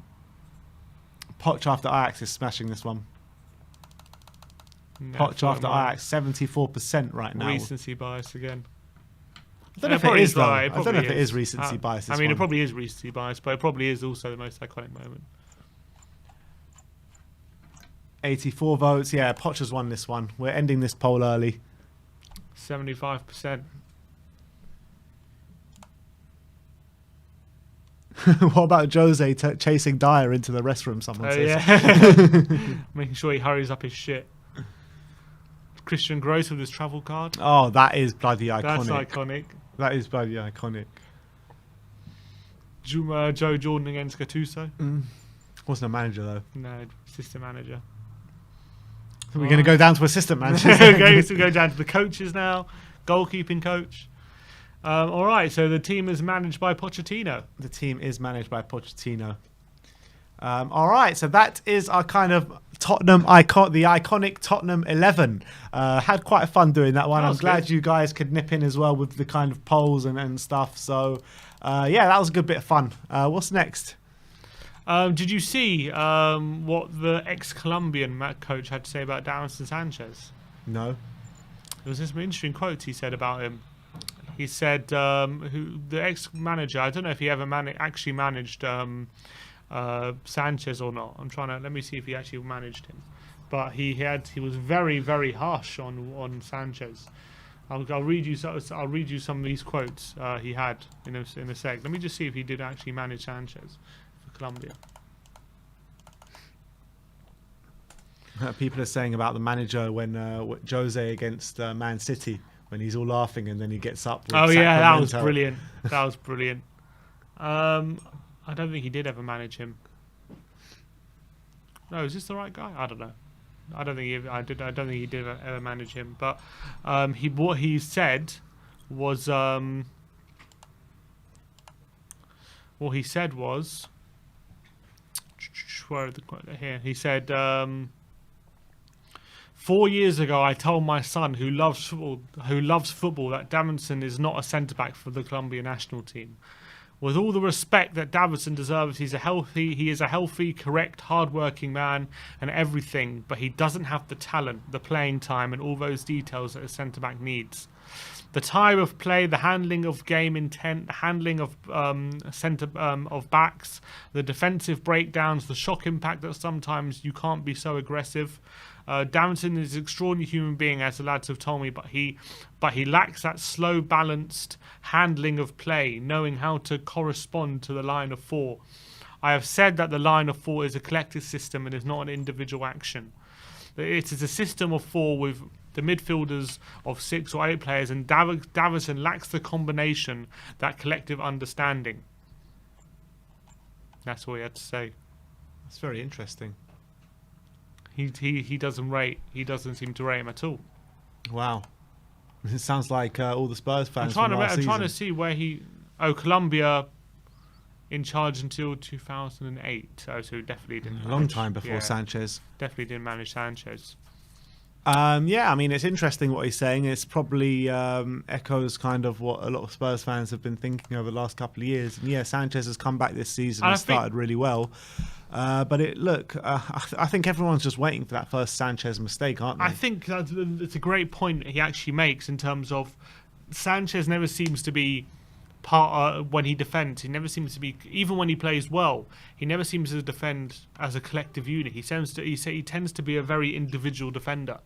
S1: after Ajax is smashing this one.
S2: No,
S1: Poch after Ajax, 74% right now.
S2: Recency bias again.
S1: I don't know if it is, though. I don't know if it is recency bias.
S2: I mean, it probably is recency bias, but it probably is also the most iconic moment.
S1: 84 votes. Yeah, Poch has won this one. We're ending this poll early.
S2: 75%.
S1: What about Jose chasing Dyer into the restroom? Someone says.
S2: Yeah. Making sure he hurries up his shit. Christian Gross with his travel card.
S1: Oh, that is bloody iconic.
S2: That's iconic.
S1: That is bloody iconic.
S2: Joe Jordan against Gattuso.
S1: Wasn't a manager though.
S2: No, assistant manager.
S1: So we're going to go down to assistant managers.
S2: We're go down to the coaches now. Goalkeeping coach. All right, so the team is managed by Pochettino.
S1: The team is managed by Pochettino. All right, so that is our kind of Tottenham the iconic Tottenham 11. Had quite a fun doing that one. I'm glad you guys could nip in as well with the kind of polls and stuff. So yeah, that was a good bit of fun. What's next?
S2: Did you see what the ex-Colombian coach had to say about Davinson Sanchez?
S1: No.
S2: There was some interesting quotes he said about him. He said the ex-manager, I don't know if he ever actually managed Sanchez or not. Let me see if he actually managed him. But he was very, very harsh on Sanchez. I'll read you some of these quotes he had in a sec. Let me just see if he did actually manage Sanchez for Colombia.
S1: People are saying about the manager when Jose against Man City, when he's all laughing and then he gets up.
S2: Oh yeah, that was brilliant. That was brilliant. I don't think he did ever manage him. No, is this the right guy? I don't know. I don't think he did ever manage him. But what he said was where are the quote here? He said 4 years ago, I told my son, who loves football, that Davinson is not a centre back for the Colombia national team. with all the respect that Davinson deserves, he is a healthy, correct, hard-working man and everything, but he doesn't have the talent, the playing time, and all those details that a centre-back needs. The time of play, the handling of game intent, the handling of of backs, the defensive breakdowns, the shock impact that sometimes you can't be so aggressive. Davinson is an extraordinary human being, as the lads have told me, but he lacks that slow, balanced handling of play, knowing how to correspond to the line of four. I have said that the line of four is a collective system and is not an individual action. It is a system of four with the midfielders of 6 or 8 players, and Davinson lacks the combination, that collective understanding. That's all he had to say.
S1: That's very interesting.
S2: He doesn't rate. He doesn't seem to rate him at all.
S1: Wow. It sounds like all the Spurs fans.
S2: I'm trying to see where he. Oh, Colombia in charge until 2008. So definitely didn't.
S1: A long time before Sanchez.
S2: Definitely didn't manage Sanchez.
S1: Yeah, I mean, it's interesting what he's saying. It's probably echoes kind of what a lot of Spurs fans have been thinking over the last couple of years. And yeah, Sanchez has come back this season and started really well. But I think everyone's just waiting for that first Sanchez mistake, aren't they?
S2: I think it's a great point he actually makes in terms of Sanchez never seems to be part when he defends. He never seems to be, even when he plays well, he never seems to defend as a collective unit. He tends to be a very individual defender.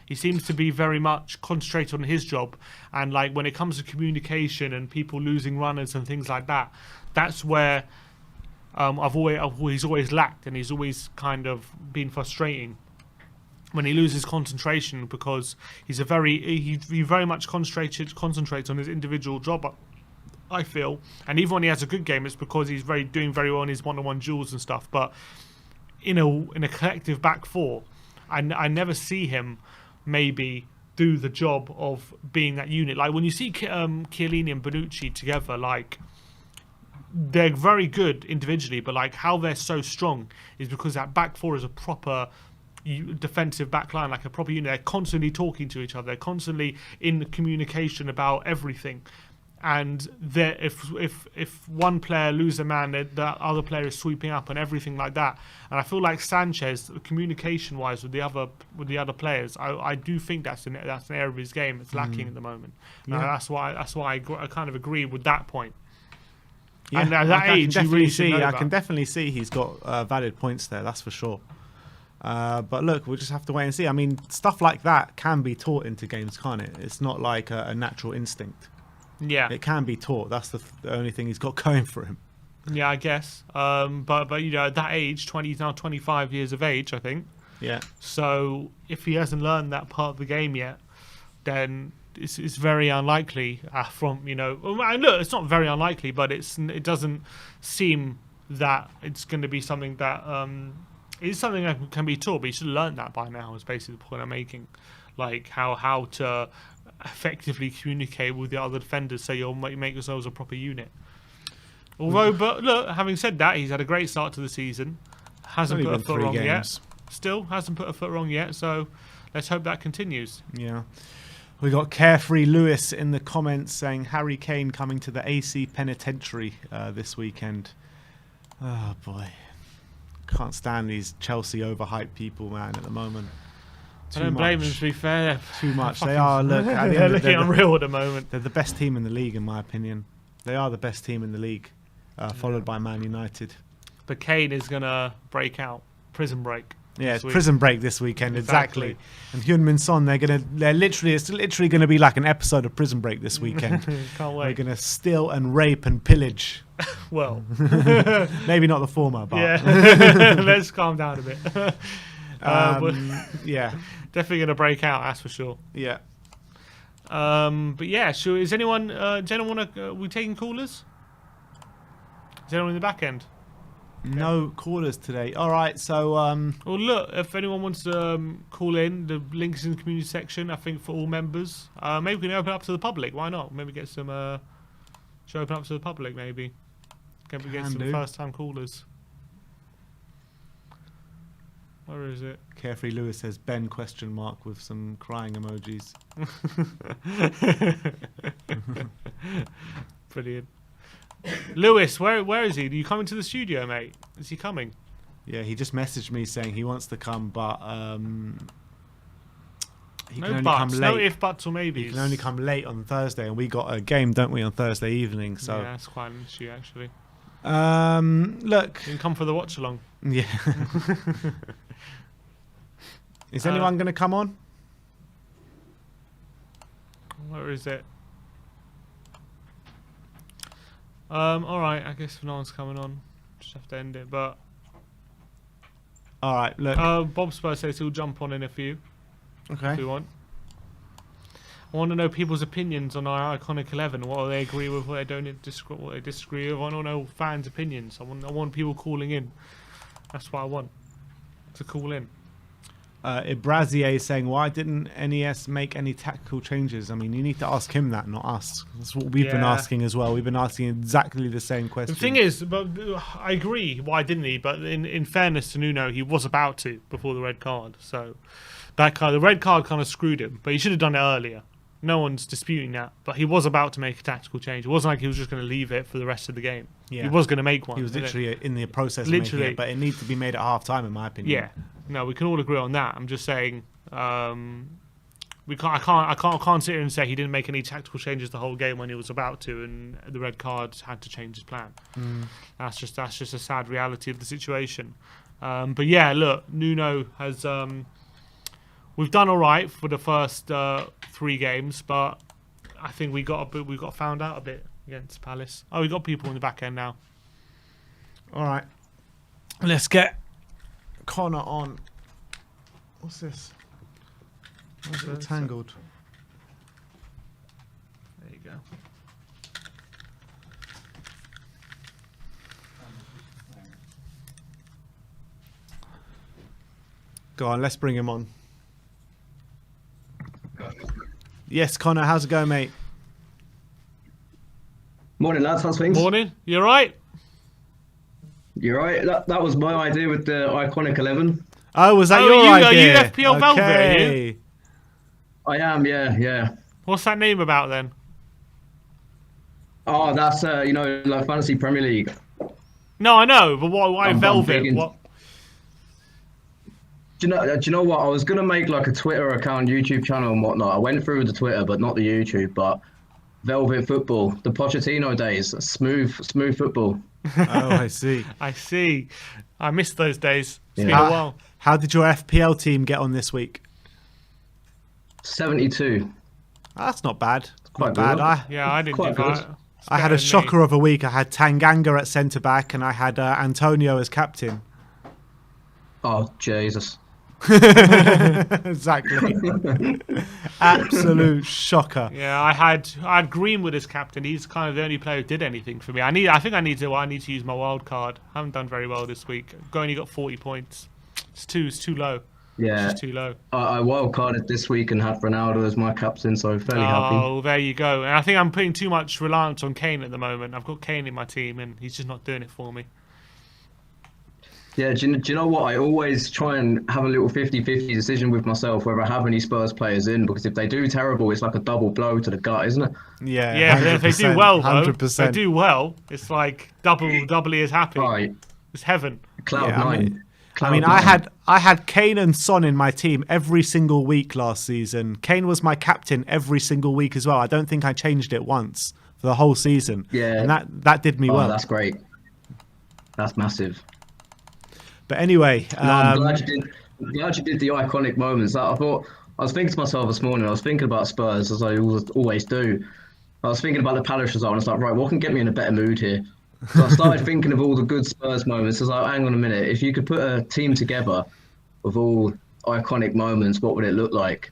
S2: He seems to be very much concentrated on his job, and like when it comes to communication and people losing runners and things like that, that's where he's always lacked, and he's always kind of been frustrating when he loses concentration, because he very much concentrates on his individual job, I feel. And even when he has a good game, it's because he's doing very well in his one-on-one duels and stuff. But in a collective back four, I never see him maybe do the job of being that unit. Like when you see Chiellini and Bonucci together, like they're very good individually, but like how they're so strong is because that back four is a proper defensive back line, like a proper unit. They're constantly talking to each other. They're constantly in communication about everything. And if one player loses a man, the other player is sweeping up and everything like that. And I feel like Sanchez, communication-wise with the other players, I do think that's an area of his game that's lacking at the moment. Yeah. That's why I kind of agree with that point.
S1: Yeah,
S2: and at that age, you really should know that.
S1: I can definitely see he's got valid points there. That's for sure. But look, we'll just have to wait and see. I mean, stuff like that can be taught into games, can't it? It's not like a natural instinct.
S2: Yeah,
S1: it can be taught. That's the only thing he's got going for him.
S2: Yeah, I guess. But you know, at that age, he's now 25 years of age, I think.
S1: Yeah. So
S2: if he hasn't learned that part of the game yet, then it's very unlikely. Look, it's not very unlikely, but it doesn't seem that it's going to be something that it's something that can be taught. But you should have learned that by now. Is basically the point I'm making, like how to effectively communicate with the other defenders so you'll make yourselves a proper unit. Although, but look, having said that, he's had a great start to the season. Hasn't put a foot wrong yet. Still hasn't put a foot wrong yet. So let's hope that continues.
S1: Yeah. We got Carefree Lewis in the comments saying Harry Kane coming to the AC Penitentiary this weekend. Oh boy, can't stand these Chelsea overhyped people, man, at the moment.
S2: I don't blame them, to be fair.
S1: Too much. They are. Look,
S2: they're looking unreal at the moment.
S1: They're the best team in the league, in my opinion. They are the best team in the league, followed by Man United.
S2: But Kane is gonna break out. Prison break.
S1: Yeah, it's prison break this weekend, exactly. And Heung-min Son, it's literally gonna be like an episode of Prison Break this weekend.
S2: Can't wait.
S1: They're gonna steal and rape and pillage.
S2: Well,
S1: maybe not the former, but
S2: yeah. Let's calm down a bit.
S1: Yeah,
S2: definitely gonna break out. That's for sure.
S1: Yeah.
S2: But yeah, sure. Is anyone? We taking callers? Is anyone in the back end?
S1: Okay. No callers today. All right, so
S2: well, look, if anyone wants to call in, the link is in the community section. I think for all members. Maybe we can open up to the public. Why not? Maybe get some. Should open up to the public. Maybe. Can we get some first-time callers? Where is it?
S1: Carefree Lewis says Ben ? With some crying emojis.
S2: Brilliant. Lewis, where is he? Are you coming to the studio, mate? Is he coming?
S1: Yeah, he just messaged me saying he wants to come, but he can
S2: No
S1: only
S2: buts.
S1: come late.
S2: No if, buts, or maybes.
S1: He can only come late on Thursday, and we got a game, don't we, on Thursday evening? So
S2: yeah, that's quite an issue actually.
S1: Look,
S2: You can come for the watch along.
S1: yeah. Is anyone going to come on?
S2: Where is it? All right. I guess if no one's coming on, just have to end it. But
S1: All right, look.
S2: Bob Spur says he'll jump on in a few
S1: Okay.
S2: if we want. I want to know people's opinions on our iconic 11. What they agree with, what they don't disagree, what they disagree with. I want to know fans' opinions. I want people calling in. That's what I want. To call in.
S1: Ibrazier is saying, why didn't NES make any tactical changes? I mean, you need to ask him that, not us. That's what we've been asking as well. We've been asking exactly the same question.
S2: The thing is, but I agree. Why didn't he? But in fairness to Nuno, he was about to before the red card. So the red card kind of screwed him. But he should have done it earlier. No one's disputing that. But he was about to make a tactical change. It wasn't like he was just going to leave it for the rest of the game.
S1: Yeah.
S2: He was going to make one.
S1: He was literally in the process of making it, but it needs to be made at half time, in my opinion.
S2: Yeah. No, we can all agree on that. I'm just saying, we can't. I can't sit here and say he didn't make any tactical changes the whole game when he was about to, and the red card had to change his plan. That's just a sad reality of the situation. But yeah, look, Nuno has. We've done all right for the first 3 games, but I think we got found out a bit against Palace. Oh, we got people in the back end now.
S1: All right, let's get Connor on. What's this? What's it tangled?
S2: There you go.
S1: Go on, let's bring him on. Yes, Connor, how's it going, mate?
S3: Morning, lads. How's things?
S2: Morning. You all right?
S3: You're right. That was my idea with the iconic 11.
S1: Oh, was that your idea?
S2: Are you FPL Velvet, are you?
S3: I am, yeah.
S2: What's that name about then?
S3: Oh, that's like Fantasy Premier League.
S2: No, I know, but why
S3: I'm
S2: Velvet?
S3: big
S2: What?
S3: Do you know what? I was gonna make like a Twitter account, YouTube channel, and whatnot. I went through the Twitter, but not the YouTube. But Velvet Football, the Pochettino days, smooth football.
S1: Oh, I see.
S2: I see. I missed those days. It's
S3: Yeah.
S2: been a while.
S1: How did your FPL team get on this week?
S3: 72.
S1: That's not bad.
S3: Quite
S1: Not
S3: good.
S1: bad.
S2: Yeah, I didn't
S3: Quite
S2: do
S3: good.
S2: that. It's
S1: I had
S2: better
S1: a
S2: than
S1: shocker
S2: me.
S1: of a week. I had Tanganga at centre back, and I had Antonio as captain.
S3: Oh Jesus.
S1: Exactly. Absolute shocker.
S2: Yeah, I had Greenwood as captain. He's kind of the only player who did anything for me. I think I need to use my wild card. I haven't done very well this week. I've only got 40 points. It's too low.
S3: Yeah.
S2: It's just too low.
S3: I wild carded this week and had Ronaldo as my captain, so fairly happy.
S2: Oh, there you go. And I think I'm putting too much reliance on Kane at the moment. I've got Kane in my team, and he's just not doing it for me.
S3: Yeah, do you know what? I always try and have a little 50-50 decision with myself whether I have any Spurs players in, because if they do terrible, it's like a double blow to the gut, isn't it?
S1: Yeah,
S2: Yeah, but if they do well, though,
S1: 100%.
S2: they do well, it's like doubly as happy.
S3: Right.
S2: It's heaven.
S3: Cloud
S1: Yeah, I
S3: 9.
S1: mean, I had Kane and Son in my team every single week last season. Kane was my captain every single week as well. I don't think I changed it once for the whole season.
S3: Yeah.
S1: And that did me well.
S3: That's great. That's massive.
S1: But anyway,
S3: No, I'm glad you did the iconic moments. I was thinking to myself this morning, I was thinking about Spurs, as I always do. I was thinking about the Palace result, and I was like, right, what can get me in a better mood here? So I started thinking of all the good Spurs moments. I was like, hang on a minute, if you could put a team together with all iconic moments, what would it look like?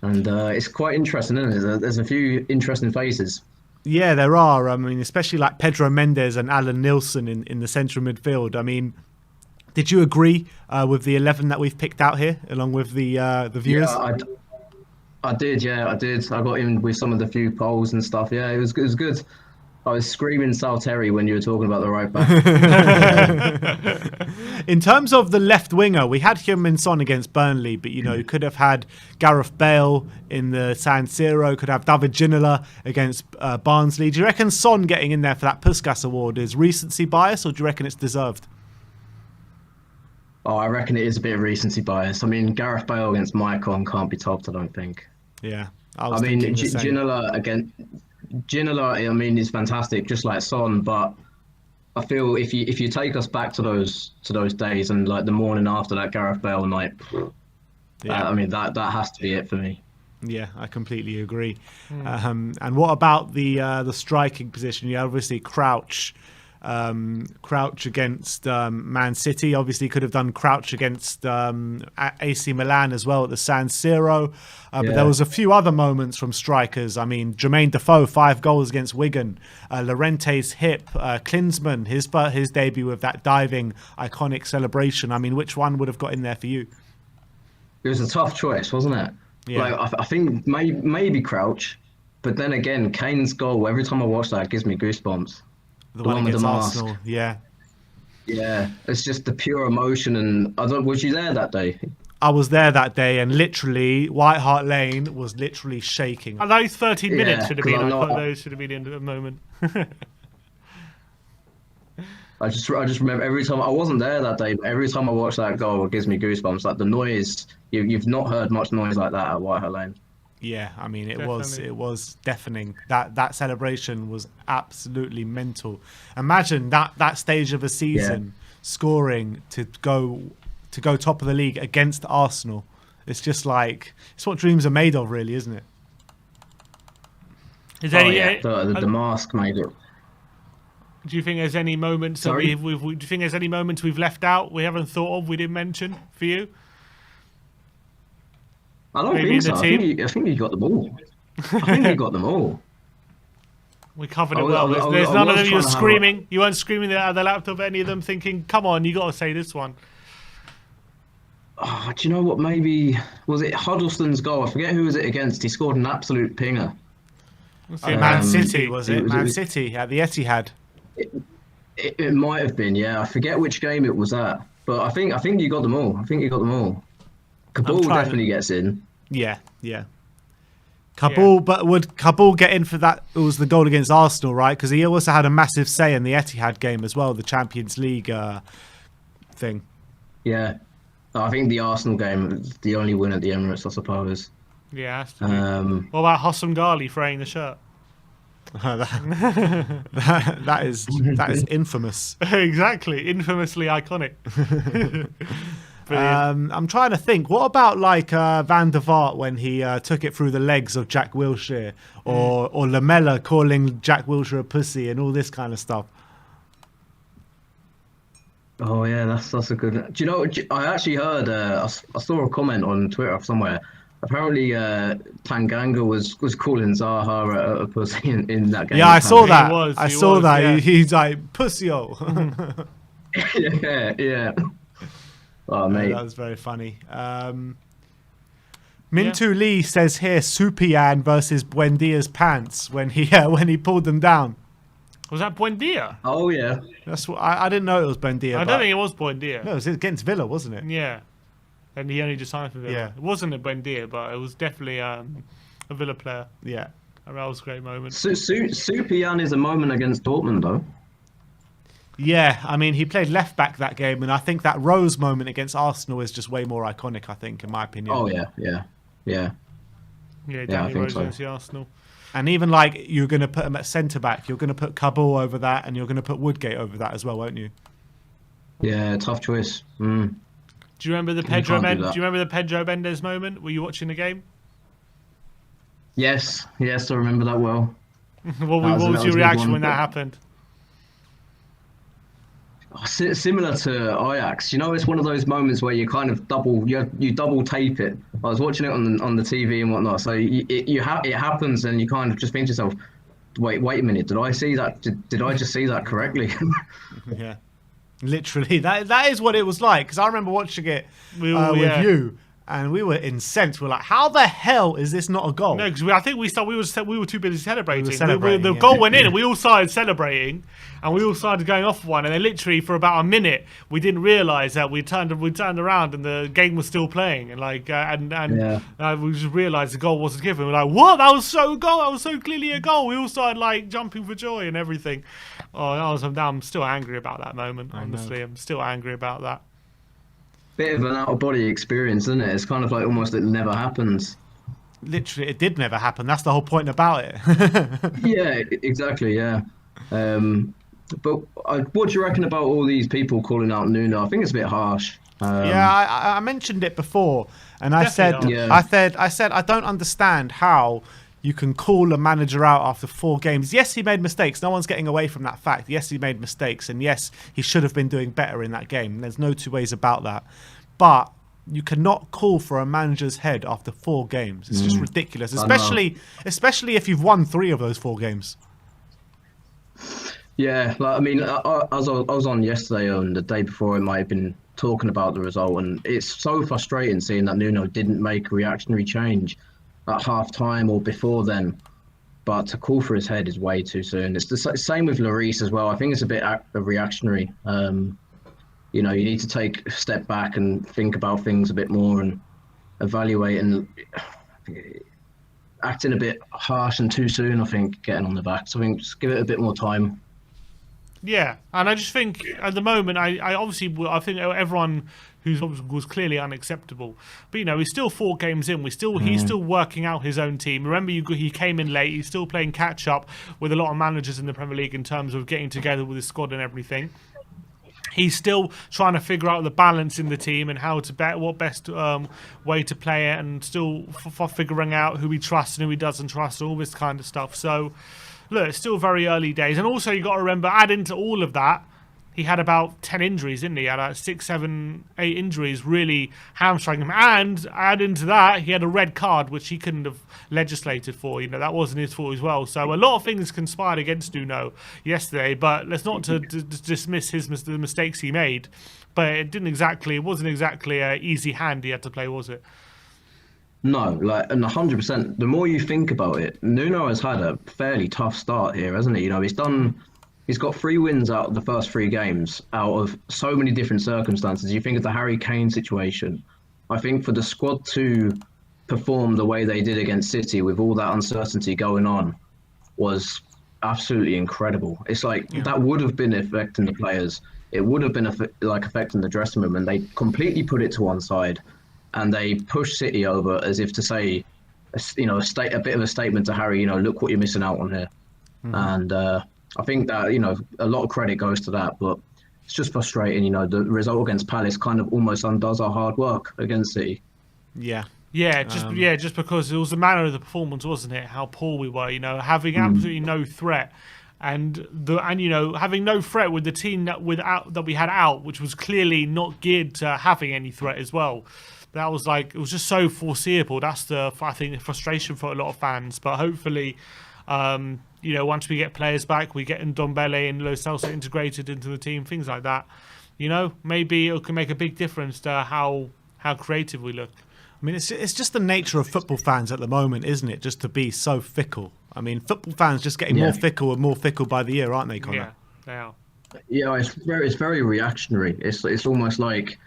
S3: And it's quite interesting, isn't it? There's a few interesting faces.
S1: yeah, there are. I mean, especially like Pedro Mendes and Alan Nilsson in the central midfield. I mean, did you agree with the 11 that we've picked out here, along with the viewers?
S3: Yeah, I did. I got in with some of the few polls and stuff. Yeah, it was good. I was screaming Salteri when you were talking about the right back.
S1: In terms of the left winger, we had Heung-min Son against Burnley, but you could have had Gareth Bale in the San Siro, could have David Ginola against Barnsley. Do you reckon Son getting in there for that Puskas award is recency bias, or do you reckon it's deserved?
S3: Oh, I reckon it is a bit of recency bias. I mean, Gareth Bale against Maicon can't be topped, I don't think.
S1: Yeah,
S3: I mean, Ginola, I mean, is fantastic, just like Son. But I feel if you take us back to those days and like the morning after that Gareth Bale night, I mean that has to be it for me.
S1: Yeah, I completely agree. And what about the striking position? You obviously Crouch against Man City. Obviously could have done Crouch against AC Milan as well at the San Siro. But there was a few other moments from strikers. I mean, Jermaine Defoe, 5 goals against Wigan. Llorente's hip. Klinsmann, his debut with that diving iconic celebration. I mean, which one would have got in there for you?
S3: It was a tough choice, wasn't it?
S1: Yeah.
S3: Like I think maybe Crouch, but then again, Kane's goal, every time I watch that, it gives me goosebumps.
S1: The one
S3: with
S1: against
S3: the
S1: Arsenal,
S3: mask.
S1: yeah.
S3: Yeah, it's just the pure emotion. And was you there that day?
S1: I was there that day, and literally, White Hart Lane was literally shaking.
S2: Those 13 minutes should have been.
S3: I
S2: I thought those should have been the end of the moment.
S3: I just remember every time I wasn't there that day, but every time I watch that goal, it gives me goosebumps. Like the noise, you've not heard much noise like that at White Hart Lane.
S1: Yeah, I mean, it
S2: Definitely.
S1: was deafening. That celebration was absolutely mental. Imagine that stage of a season scoring to go top of the league against Arsenal. It's just like it's what dreams are made of, really, isn't it?
S2: Is there
S3: The mask made it.
S2: Do you think there's any moments that do you think there's any moments we've left out, we haven't thought of, we didn't mention for you?
S3: I don't think so. I think you got them all. I think you got them all.
S2: We covered it well. There's none of them you were screaming. You weren't screaming out of the laptop, any of them thinking, come on, you got to say this one.
S3: Oh, do you know what? Maybe, was it Huddleston's goal? I forget who was it against. He scored an absolute pinger.
S1: Man City, was it? Man City at the Etihad.
S3: It might have been, yeah. I forget which game it was at. But I think you got them all. Kabul definitely gets in.
S1: Yeah. Kabul, but would Kabul get in for that? It was the goal against Arsenal, right? Because he also had a massive say in the Etihad game as well, the Champions League thing.
S3: Yeah, I think the Arsenal game was the only win at the Emirates, I suppose.
S2: Yeah. What about Hossam Ghali fraying the shirt?
S1: that is infamous.
S2: Exactly, infamously iconic.
S1: I'm trying to think. What about like Van der Vaart when he took it through the legs of Jack Wilshere, or Lamella calling Jack Wilshere a pussy and all this kind of stuff?
S3: Oh yeah, that's a good. Do you know? I actually heard. I saw a comment on Twitter somewhere. Apparently, Tanganga was calling Zaha a pussy in that game.
S1: Yeah, I saw that.
S2: I saw that.
S1: Yeah. He's like pussy-o.
S3: yeah. Oh, mate.
S1: That was very funny. Mintu Lee says here, Supian versus Buendia's pants when he pulled them down.
S2: Was that Buendia?
S3: Oh yeah.
S1: That's what I didn't know it was Buendia.
S2: I don't think it was Buendia.
S1: No, it was against Villa, wasn't it?
S2: Yeah. And he only just signed for Villa.
S1: Yeah.
S2: It wasn't a Buendia, but it was definitely a Villa player.
S1: Yeah.
S2: That was a great moment.
S3: Supian is a moment against Dortmund, though.
S1: Yeah, I mean, he played left back that game, and I think that Rose moment against Arsenal is just way more iconic, I think, in my opinion.
S3: Oh, yeah.
S2: Yeah, Danny Rose against the Arsenal.
S1: And even like you're going to put him at centre back, you're going to put Kabul over that, and you're going to put Woodgate over that as well, won't you?
S3: Yeah, tough choice.
S2: Do you remember the Pedro Mendes moment? Were you watching the game?
S3: Yes, I remember that well.
S2: What was your reaction when that happened?
S3: Similar to Ajax, you know, it's one of those moments where you kind of you double tape it. I was watching it on the TV and whatnot, so it happens, and you kind of just think to yourself, wait a minute, did I see that? Did I just see that correctly?
S1: Yeah, literally, that is what it was like. Because I remember watching it with you, and we were incensed. We're like, how the hell is this not a goal?
S2: No, because I think we were too busy celebrating. The
S1: Yeah.
S2: goal went in, and we all started celebrating, and we all stared going off one. And then literally for about a minute, we didn't realise that we turned around, and the game was still playing. And we just realised the goal wasn't given. We're like, what? That was so clearly a goal. We all started like jumping for joy and everything. I'm still angry about that moment. Honestly, I'm still angry about that.
S3: Bit of an out of body experience, isn't it? It's kind of like almost it never happens.
S1: Literally, it did never happen. That's the whole point about it.
S3: Yeah, exactly. Yeah. But what do you reckon about all these people calling out Nuno? I think it's a bit harsh.
S1: I mentioned it before, and I said, I don't understand how you can call a manager out after 4 games. Yes, he made mistakes. No one's getting away from that fact. Yes, he made mistakes, and yes, he should have been doing better in that game. There's no two ways about that. But you cannot call for a manager's head after 4 games. It's just ridiculous, especially if you've won 3 of those 4 games.
S3: Yeah, like, I mean, I was on yesterday and the day before, it might have been talking about the result, and it's so frustrating seeing that Nuno didn't make a reactionary change at half time or before then. But to call for his head is way too soon. It's the same with Lloris as well. I think it's a bit reactionary. You know, you need to take a step back and think about things a bit more and evaluate, and acting a bit harsh and too soon, I think, getting on the back. So I think just give it a bit more time.
S2: Yeah, and I just think at the moment, I think everyone was clearly unacceptable. But, you know, he's still 4 games in. He's still working out his own team. Remember, he came in late. He's still playing catch-up with a lot of managers in the Premier League in terms of getting together with his squad and everything. He's still trying to figure out the balance in the team and how to bet what best way to play it, and still figuring out who he trusts and who he doesn't trust, all this kind of stuff. So, look, it's still very early days. And also, you got to remember, add into all of that, he had about 10 injuries, didn't he? He had 6, 7, 8 injuries really hamstring him. And add into that, he had a red card, which he couldn't have legislated for. You know, that wasn't his fault as well. So a lot of things conspired against Nuno yesterday. But let's not dismiss the mistakes he made. But it wasn't exactly an easy hand he had to play, was it?
S3: No, like, and 100%. The more you think about it, Nuno has had a fairly tough start here, hasn't he? You know, he's got 3 wins out of the first 3 games out of so many different circumstances. You think of the Harry Kane situation. I think for the squad to perform the way they did against City with all that uncertainty going on was absolutely incredible. It's like that would have been affecting the players. It would have been affecting the dressing room, and they completely put it to one side, and they pushed City over as if to say, you know, a bit of a statement to Harry. You know, look what you're missing out on here, and. I think that, you know, a lot of credit goes to that, but it's just frustrating. You know, the result against Palace kind of almost undoes our hard work against City.
S1: Yeah.
S2: Just because it was the manner of the performance, wasn't it? How poor we were, you know, having absolutely no threat, and you know, having no threat with the team that we had out, which was clearly not geared to having any threat as well. That was it was just so foreseeable. That's I think the frustration for a lot of fans. But hopefully, you know, once we get players back, we get Ndombele and Lo Celso integrated into the team, things like that. You know, maybe it can make a big difference to how creative we look.
S1: I mean, it's just the nature of football fans at the moment, isn't it? Just to be so fickle. I mean, football fans just getting more fickle and more fickle by the year, aren't they, Connor?
S2: Yeah, they are.
S3: Yeah, it's very reactionary. It's almost like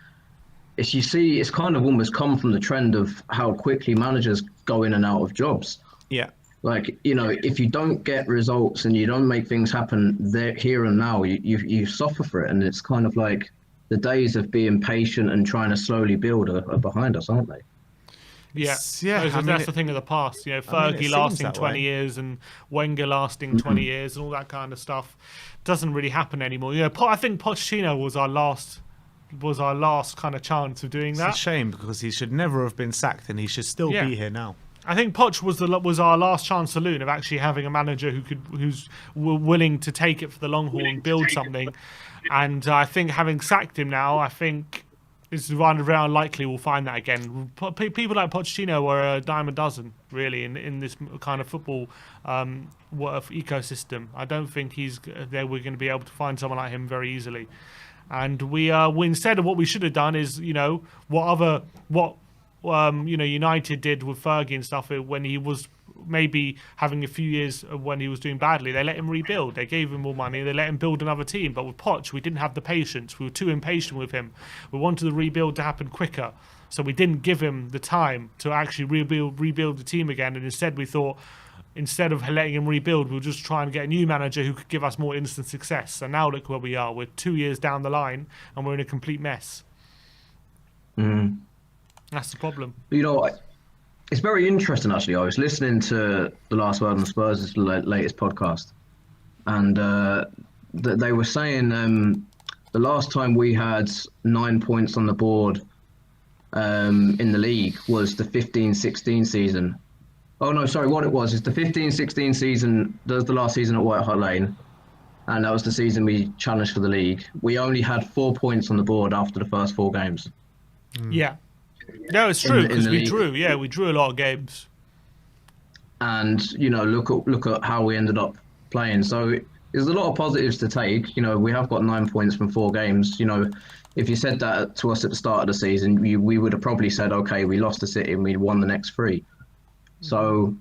S3: it's kind of almost come from the trend of how quickly managers go in and out of jobs.
S1: Yeah.
S3: Like, you know, if you don't get results and you don't make things happen there, here and now, you suffer for it. And it's kind of like the days of being patient and trying to slowly build are behind us, aren't they?
S2: Yeah, that's the thing of the past. You know, Fergie lasting 20 years and Wenger lasting 20 years and all that kind of stuff doesn't really happen anymore. You know, I think Pochettino was our last kind of chance of doing that.
S1: It's a shame because he should never have been sacked and he should still be here now.
S2: I think Poch was our last chance saloon of actually having a manager who's willing to take it for the long haul and build something. And I think having sacked him now, I think it's very unlikely we'll find that again. People like Pochettino are a dime a dozen, really, in this kind of football ecosystem. I don't think we're going to be able to find someone like him very easily. And we instead of what we should have done is, you know, what United did with Fergie and stuff when he was maybe having a few years of when he was doing badly. They let him rebuild. They gave him more money. They let him build another team. But with Poch, we didn't have the patience. We were too impatient with him. We wanted the rebuild to happen quicker. So we didn't give him the time to actually rebuild the team again. And instead we thought, instead of letting him rebuild, we'll just try and get a new manager who could give us more instant success. And now look where we are. We're 2 years down the line and we're in a complete mess. That's the problem.
S3: It's very interesting, actually. I was listening to The Last Word on Spurs' latest podcast, and they were saying the last time we had 9 points on the board in the league was the 15-16 season. Oh, no, sorry, what it was is the 15-16 season, that was the last season at White Hart Lane, and that was the season we challenged for the league. We only had 4 points on the board after the first 4 games.
S2: Yeah. No, it's true, because we drew. Yeah, we drew a lot of games.
S3: And, look at how we ended up playing. So there's a lot of positives to take. We have got 9 points from 4 games. If you said that to us at the start of the season, we would have probably said, okay, we lost to City and we won the next 3. So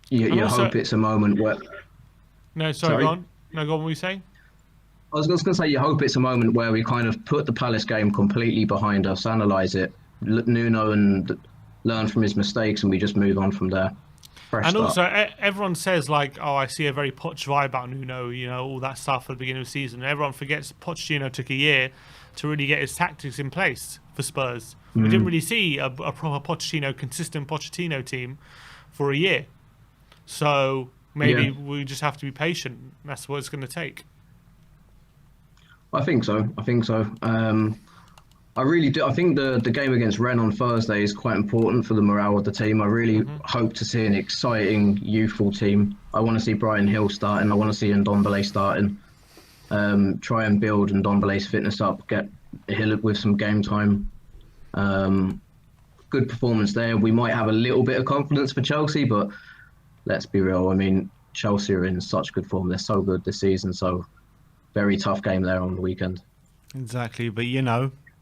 S3: you also hope it's a moment where...
S2: No, sorry, go on. No, go on, what were you saying?
S3: I was just going to say, you hope it's a moment where we kind of put the Palace game completely behind us, analyse it, Nuno, and learn from his mistakes, and we just move on from there. Fresh start.
S2: Also, everyone says, I see a very Poch vibe about Nuno, all that stuff at the beginning of the season. Everyone forgets Pochettino took a year to really get his tactics in place for Spurs. We didn't really see a proper consistent Pochettino team for a year. So maybe we just have to be patient. That's what it's going to take.
S3: I think so. I really do. I think the game against Rennes on Thursday is quite important for the morale of the team. I really hope to see an exciting, youthful team. I want to see Brian Hill starting. I want to see Ndombele starting. Try and build Ndombele's fitness up. Get Hill with some game time. Good performance there. We might have a little bit of confidence for Chelsea, but let's be real. I mean, Chelsea are in such good form. They're so good this season. So very tough game there on the weekend.
S1: Exactly, but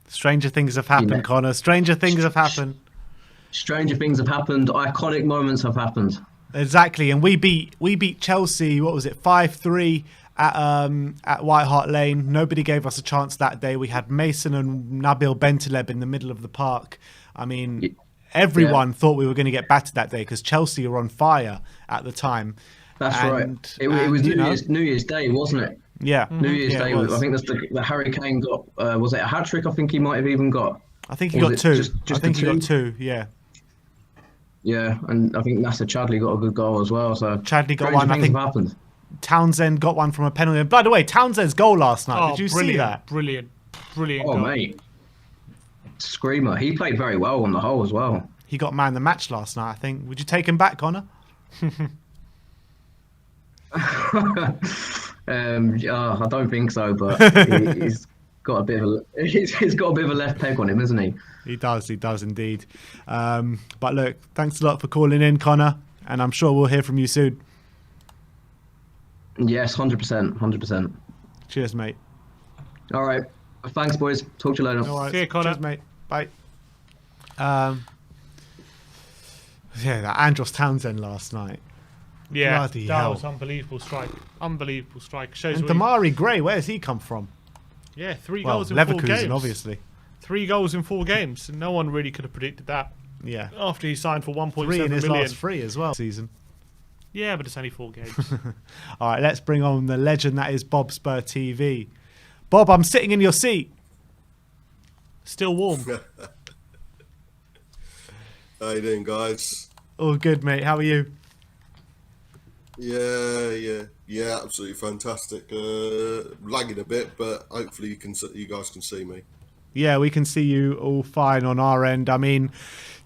S1: stranger things have happened, Connor. Stranger things have happened.
S3: Stranger things have happened. Iconic moments have happened.
S1: Exactly, and we beat Chelsea. What was it, 5-3 at White Hart Lane? Nobody gave us a chance that day. We had Mason and Nabil Bentaleb in the middle of the park. I mean, everyone thought we were going to get battered that day because Chelsea were on fire at the time.
S3: That's right. It was New Year's Day, wasn't it?
S1: Yeah,
S3: New Year's Day. I think that's the Harry Kane got. Was it a hat trick? I think he might have even got.
S1: I think he got 2. I think he got 2. Yeah.
S3: Yeah, and I think Nasser Chadli got a good goal as well. So
S1: Chadli got one. I think
S3: happened.
S1: Townsend got one from a penalty. By the way, Townsend's goal last night. Did you see that?
S2: Brilliant
S3: goal. Mate, screamer. He played very well on the whole as well.
S1: He got man of the match last night, I think. Would you take him back, Connor?
S3: I don't think so, but he's got a bit of a left peg on him, hasn't he?
S1: He does indeed. But look, thanks a lot for calling in, Connor, and I'm sure we'll hear from you soon.
S3: Yes, 100%.
S1: Cheers, mate.
S3: All right, thanks, boys. Talk to you later.
S1: All right.
S2: See you, Connor.
S1: Cheers, mate. Bye. That Andros Townsend last night.
S2: Yeah,
S1: Bloody
S2: that
S1: hell.
S2: was unbelievable strike. Shows
S1: And Damari Gray, where's he come from?
S2: Yeah, 3 goals in 4 games.
S1: Leverkusen, obviously.
S2: 3 goals in 4 games. No one really could have predicted that.
S1: Yeah.
S2: After he signed for 1.7
S1: 3 in his
S2: million.
S1: last 3 as well. Season.
S2: Yeah, but it's only 4 games.
S1: All right, let's bring on the legend that is Bob Spur TV. Bob, I'm sitting in your seat.
S2: Still warm.
S4: How you doing, guys?
S1: All good, mate. How are you?
S4: Yeah, absolutely fantastic. Lagging a bit, but hopefully you guys can see me.
S1: Yeah, we can see you all fine on our end. I mean,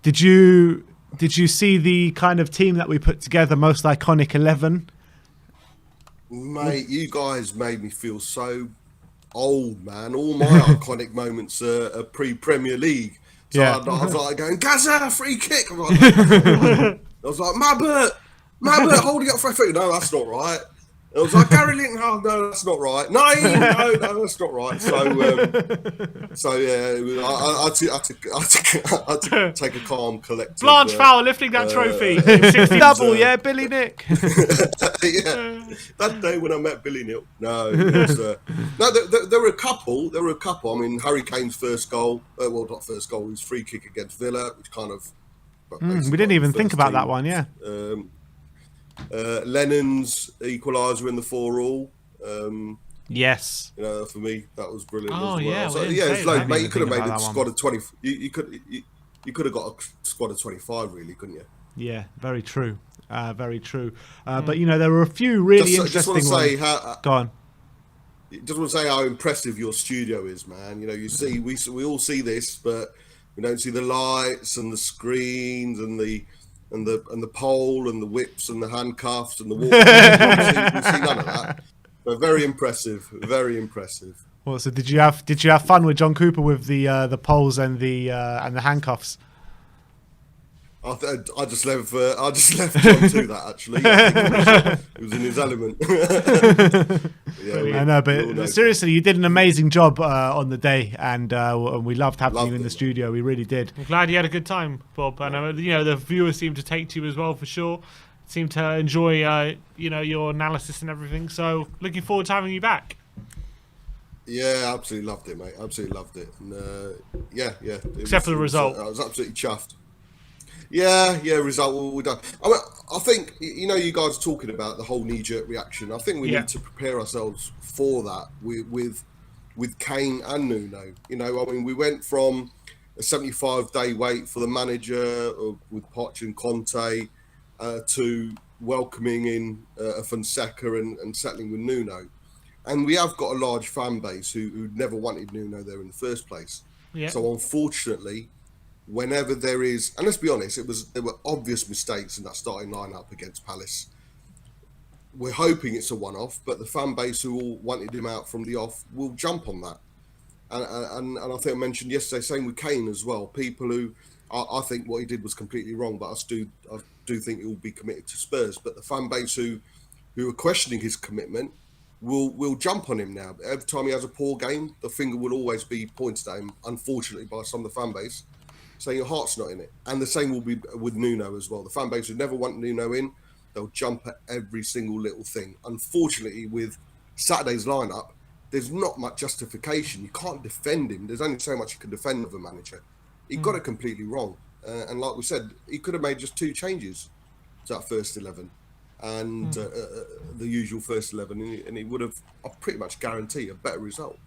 S1: did you see the kind of team that we put together, most iconic 11?
S4: Mate, you guys made me feel so old, man. All my iconic moments are pre-Premier League. So
S1: Yeah.
S4: I was like going, Gaza, free kick. I was like, Mabbott, holding up for a free. No, that's not right. And I was like, Gary Linton, oh, no, that's not right. No, that's not right. So yeah, I had to take a calm, collective.
S2: Blanche Fowler lifting that trophy.
S1: Double, yeah, Billy Nick.
S4: Yeah, that day when I met Billy Neal. No, it was, there were a couple. I mean, Harry Kane's first goal. Well, not first goal. His free kick against Villa, which kind of.
S1: We didn't even think about that one. Yeah.
S4: Lennon's equaliser in the 4-4.
S1: Yes.
S4: You know, for me, that was brilliant.
S2: Oh,
S4: as well.
S2: yeah,
S4: So,
S2: we
S4: yeah,
S2: didn't
S4: it's
S2: say
S4: like,
S2: that.
S4: mate, you could have made
S1: Think
S4: a
S1: about that
S4: squad of 20. You could have got a squad of 25, really, couldn't you?
S1: Yeah, very true. Very true. But you know, there were a few really interesting
S4: just want to
S1: ones.
S4: say how.
S1: Go on.
S4: Just want to say how impressive your studio is, man. You know, you see, we all see this, but we don't see the lights and the screens and the pole and the whips and the handcuffs and the walk. we see none of that. But very impressive, very impressive.
S1: Well, so did you have fun with John Cooper with the poles and the handcuffs?
S4: I just left John to that, actually. I think he was in his element.
S1: I know, but seriously, you did an amazing job on the day, and we loved having you in the studio. We really did.
S2: I'm glad you had a good time, Bob. And you know, the viewers seem to take to you as well, for sure. Seem to enjoy your analysis and everything. So looking forward to having you back.
S4: Yeah, absolutely loved it, mate. Absolutely loved it. And
S2: Except for the result.
S4: I was absolutely chuffed. Yeah, result we done. I think, you know, you guys are talking about the whole knee-jerk reaction. I think we need to prepare ourselves for that with Kane and Nuno. You know, I mean, we went from a 75-day wait for the manager with Poch and Conte to welcoming in Fonseca and settling with Nuno. And we have got a large fan base who never wanted Nuno there in the first place. Yeah. So unfortunately, whenever there is, and let's be honest, there were obvious mistakes in that starting lineup against Palace. We're hoping it's a one-off, but the fan base who all wanted him out from the off will jump on that. And I think I mentioned yesterday, same with Kane as well. People who I think what he did was completely wrong, but I do think he will be committed to Spurs. But the fan base who are questioning his commitment will jump on him now. Every time he has a poor game, the finger will always be pointed at him, unfortunately, by some of the fan base, saying your heart's not in it. And the same will be with Nuno as well. The fan base who never want Nuno in, they'll jump at every single little thing. Unfortunately, with Saturday's lineup, there's not much justification. You can't defend him. There's only so much you can defend of a manager. He got it completely wrong. And like we said, he could have made just 2 changes to that first 11 and the usual first 11, and he would have, I pretty much guarantee, a better result.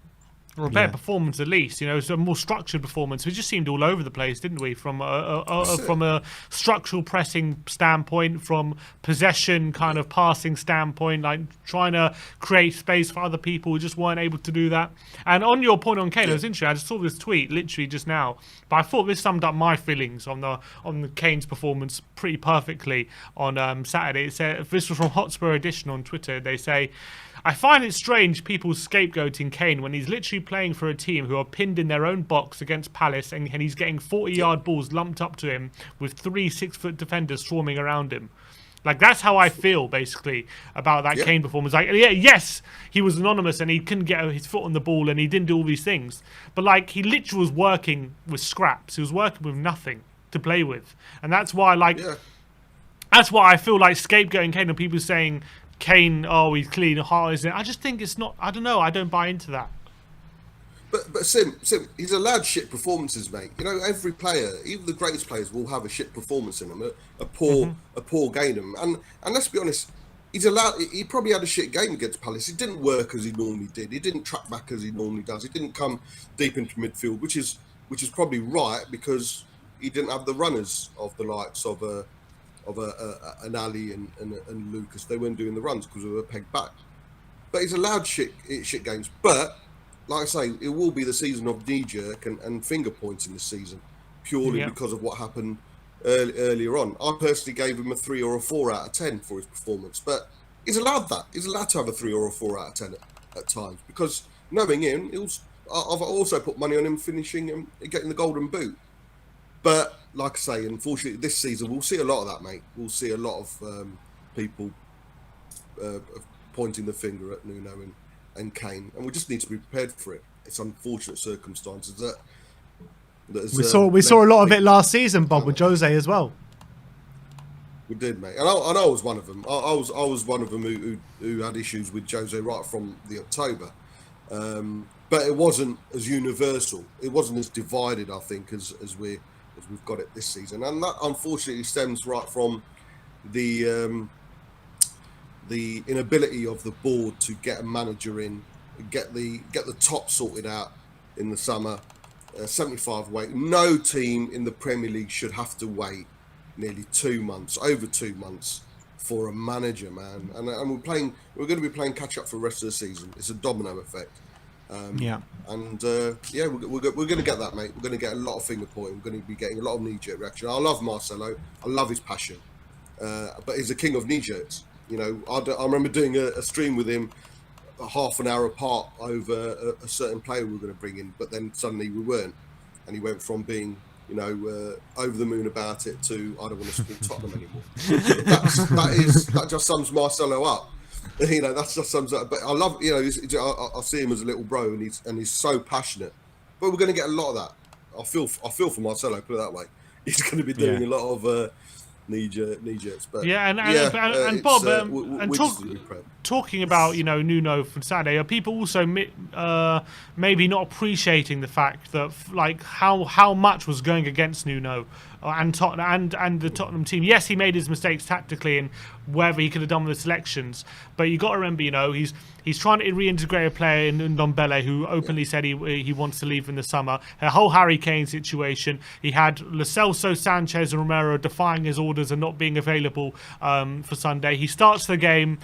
S2: Or a better performance, at least. You know, it's a more structured performance. We just seemed all over the place, didn't we? From a structural pressing standpoint, from possession kind of passing standpoint, like trying to create space for other people. We just weren't able to do that. And on your point on Kane, it was interesting. I just saw this tweet literally just now, but I thought this summed up my feelings on the Kane's performance pretty perfectly on Saturday. It said, this was from Hotspur Edition on Twitter. They say, I find it strange people scapegoating Kane when he's literally playing for a team who are pinned in their own box against Palace, and he's getting 40-yard balls lumped up to him with 3 6-foot defenders swarming around him. Like, that's how I feel, basically, about that Kane performance. Like, yes, he was anonymous and he couldn't get his foot on the ball and he didn't do all these things. But, like, he literally was working with scraps. He was working with nothing to play with. And that's why, that's why I feel like scapegoating Kane and people saying, Kane, oh, he's clean, heart isn't. I just think it's not. I don't know. I don't buy into that.
S4: But Sim, he's allowed shit performances, mate. You know, every player, even the greatest players, will have a shit performance in them, a poor game. And let's be honest, he probably had a shit game against Palace. It didn't work as he normally did. He didn't track back as he normally does. He didn't come deep into midfield, which is probably right, because he didn't have the runners of the likes of an Ali and Lucas. They weren't doing the runs because they were pegged back. But he's allowed shit games. But like I say, it will be the season of knee-jerk and finger points in this season, purely because of what happened earlier on. I personally gave him a 3 or a 4 out of 10 for his performance, but he's allowed that. He's allowed to have a 3 or a 4 out of 10 at times, because knowing him, I've also put money on him finishing and getting the golden boot. But like I say, unfortunately, this season we'll see a lot of that, mate. We'll see a lot of people pointing the finger at Nuno and Kane, and we just need to be prepared for it. It's unfortunate circumstances that
S1: we saw a lot of it last season, Bob, with Jose as well.
S4: We did, mate, and I was one of them. I was one of them who had issues with Jose right from the October, but it wasn't as universal. It wasn't as divided, I think, as we've got it this season, and that unfortunately stems right from the inability of the board to get a manager in, get the top sorted out in the summer. 75 wait. No team in the Premier League should have to wait nearly 2 months, over 2 months, for a manager, man. And we're going to be playing catch up for the rest of the season. It's a domino effect.
S1: Yeah.
S4: And we're going to get that, mate. We're going to get a lot of finger pointing. We're going to be getting a lot of knee-jerk reaction. I love Marcelo. I love his passion. But he's the king of knee-jerks. You know, I remember doing a stream with him half an hour apart over a certain player we were going to bring in, but then suddenly we weren't. And he went from being, you know, over the moon about it to, I don't want to support Tottenham anymore. That just sums Marcelo up. You know, that's just sums up. But I love, you know, I see him as a little bro, and he's so passionate. But we're going to get a lot of that. I feel for Marcelo, put it that way. He's going to be doing a lot of knee-jerks. But
S2: and Bob, talking about, you know, Nuno from Saturday, are people also maybe not appreciating the fact that like how much was going against Nuno and Tottenham and the Tottenham team? Yes, he made his mistakes tactically and wherever he could have done with the selections, but you got to remember, you know, he's trying to reintegrate a player in Ndombele who openly said he wants to leave in the summer. A whole Harry Kane situation. He had Lo Celso, Sanchez and Romero defying his orders and not being available for Sunday. He starts the game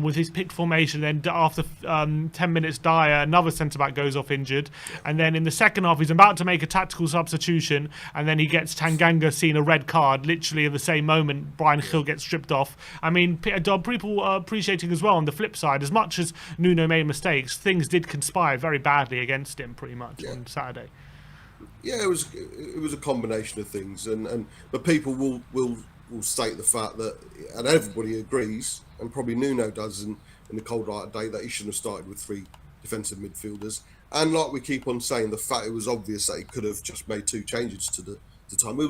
S2: with his picked formation, then after 10 minutes Dyer, another centre-back goes off injured, and then in the second half he's about to make a tactical substitution, and then he gets Tanganga seeing a red card literally at the same moment Brian Hill gets stripped off. I mean, people are appreciating as well on the flip side, as much as Nuno made mistakes, things did conspire very badly against him pretty much on Saturday.
S4: Yeah, it was a combination of things, but people will state the fact that, and everybody agrees, and probably Nuno does in the cold light of day, that he shouldn't have started with 3 defensive midfielders. And like we keep on saying, the fact it was obvious that he could have just made 2 changes to the time. There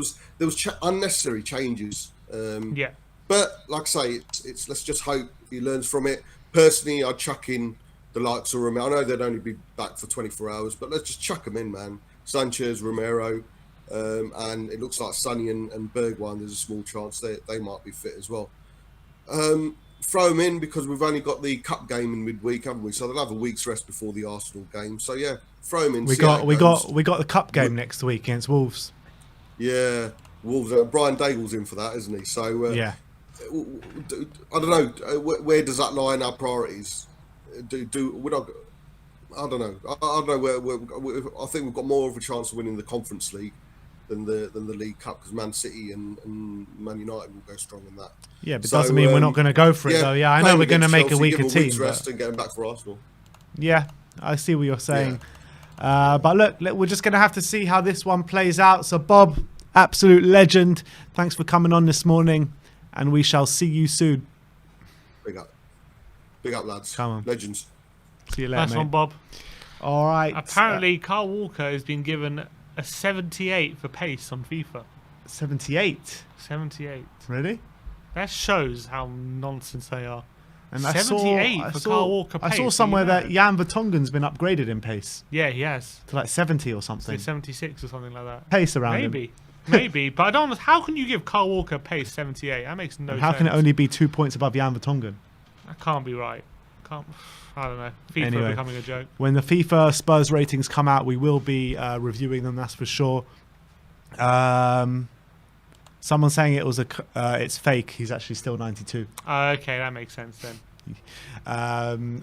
S4: was unnecessary changes. But like I say, it's let's just hope he learns from it. Personally, I'd chuck in the likes of Romero. I know they'd only be back for 24 hours, but let's just chuck them in, man. Sanchez, Romero, and it looks like Sonny and Bergwijn, there's a small chance they might be fit as well. Throw them in because we've only got the cup game in midweek, haven't we? So they'll have a week's rest before the Arsenal game. So yeah, throw them in. We got
S1: the cup game next week against Wolves.
S4: Yeah, Wolves. Brian Daigle's in for that, isn't he? So I don't know. Where does that lie in our priorities? We're not. I don't know. I don't know I think we've got more of a chance of winning the Conference League than the League Cup, because Man City and Man United will go strong in that.
S1: Yeah, but doesn't mean we're not going to go for it though. Yeah, I know we're going to make a weaker team.
S4: Rest and getting back for Arsenal.
S1: Yeah, I see what you're saying. Yeah. But look, we're just going to have to see how this one plays out. So Bob, absolute legend, thanks for coming on this morning, and we shall see you soon.
S4: Big up, lads.
S1: Come on,
S4: legends.
S1: See you later,
S2: Nice one, Bob.
S1: All right.
S2: Apparently, Kyle Walker has been given a 78 for pace on FIFA.
S1: 78?
S2: 78.
S1: Really?
S2: That shows how nonsense they are.
S1: And
S2: 78 for Kyle Walker pace.
S1: I saw somewhere that Jan Vertonghen's been upgraded in pace.
S2: Yeah, he has.
S1: To like 70 or something.
S2: 76 or something like that.
S1: Pace around him.
S2: Maybe. But I don't know. How can you give Kyle Walker pace 78? That makes no sense.
S1: How can it only be 2 points above Jan Vertonghen?
S2: That can't be right. I don't know. FIFA becoming a joke.
S1: When the FIFA Spurs ratings come out, we will be reviewing them, that's for sure. Someone's saying it's fake. He's actually still 92.
S2: Okay, that makes sense then.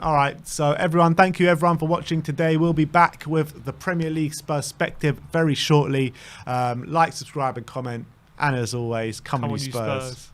S1: All right, so everyone, thank you everyone for watching today. We'll be back with the Premier League perspective very shortly. Like, subscribe and comment, and as always, come on you Spurs.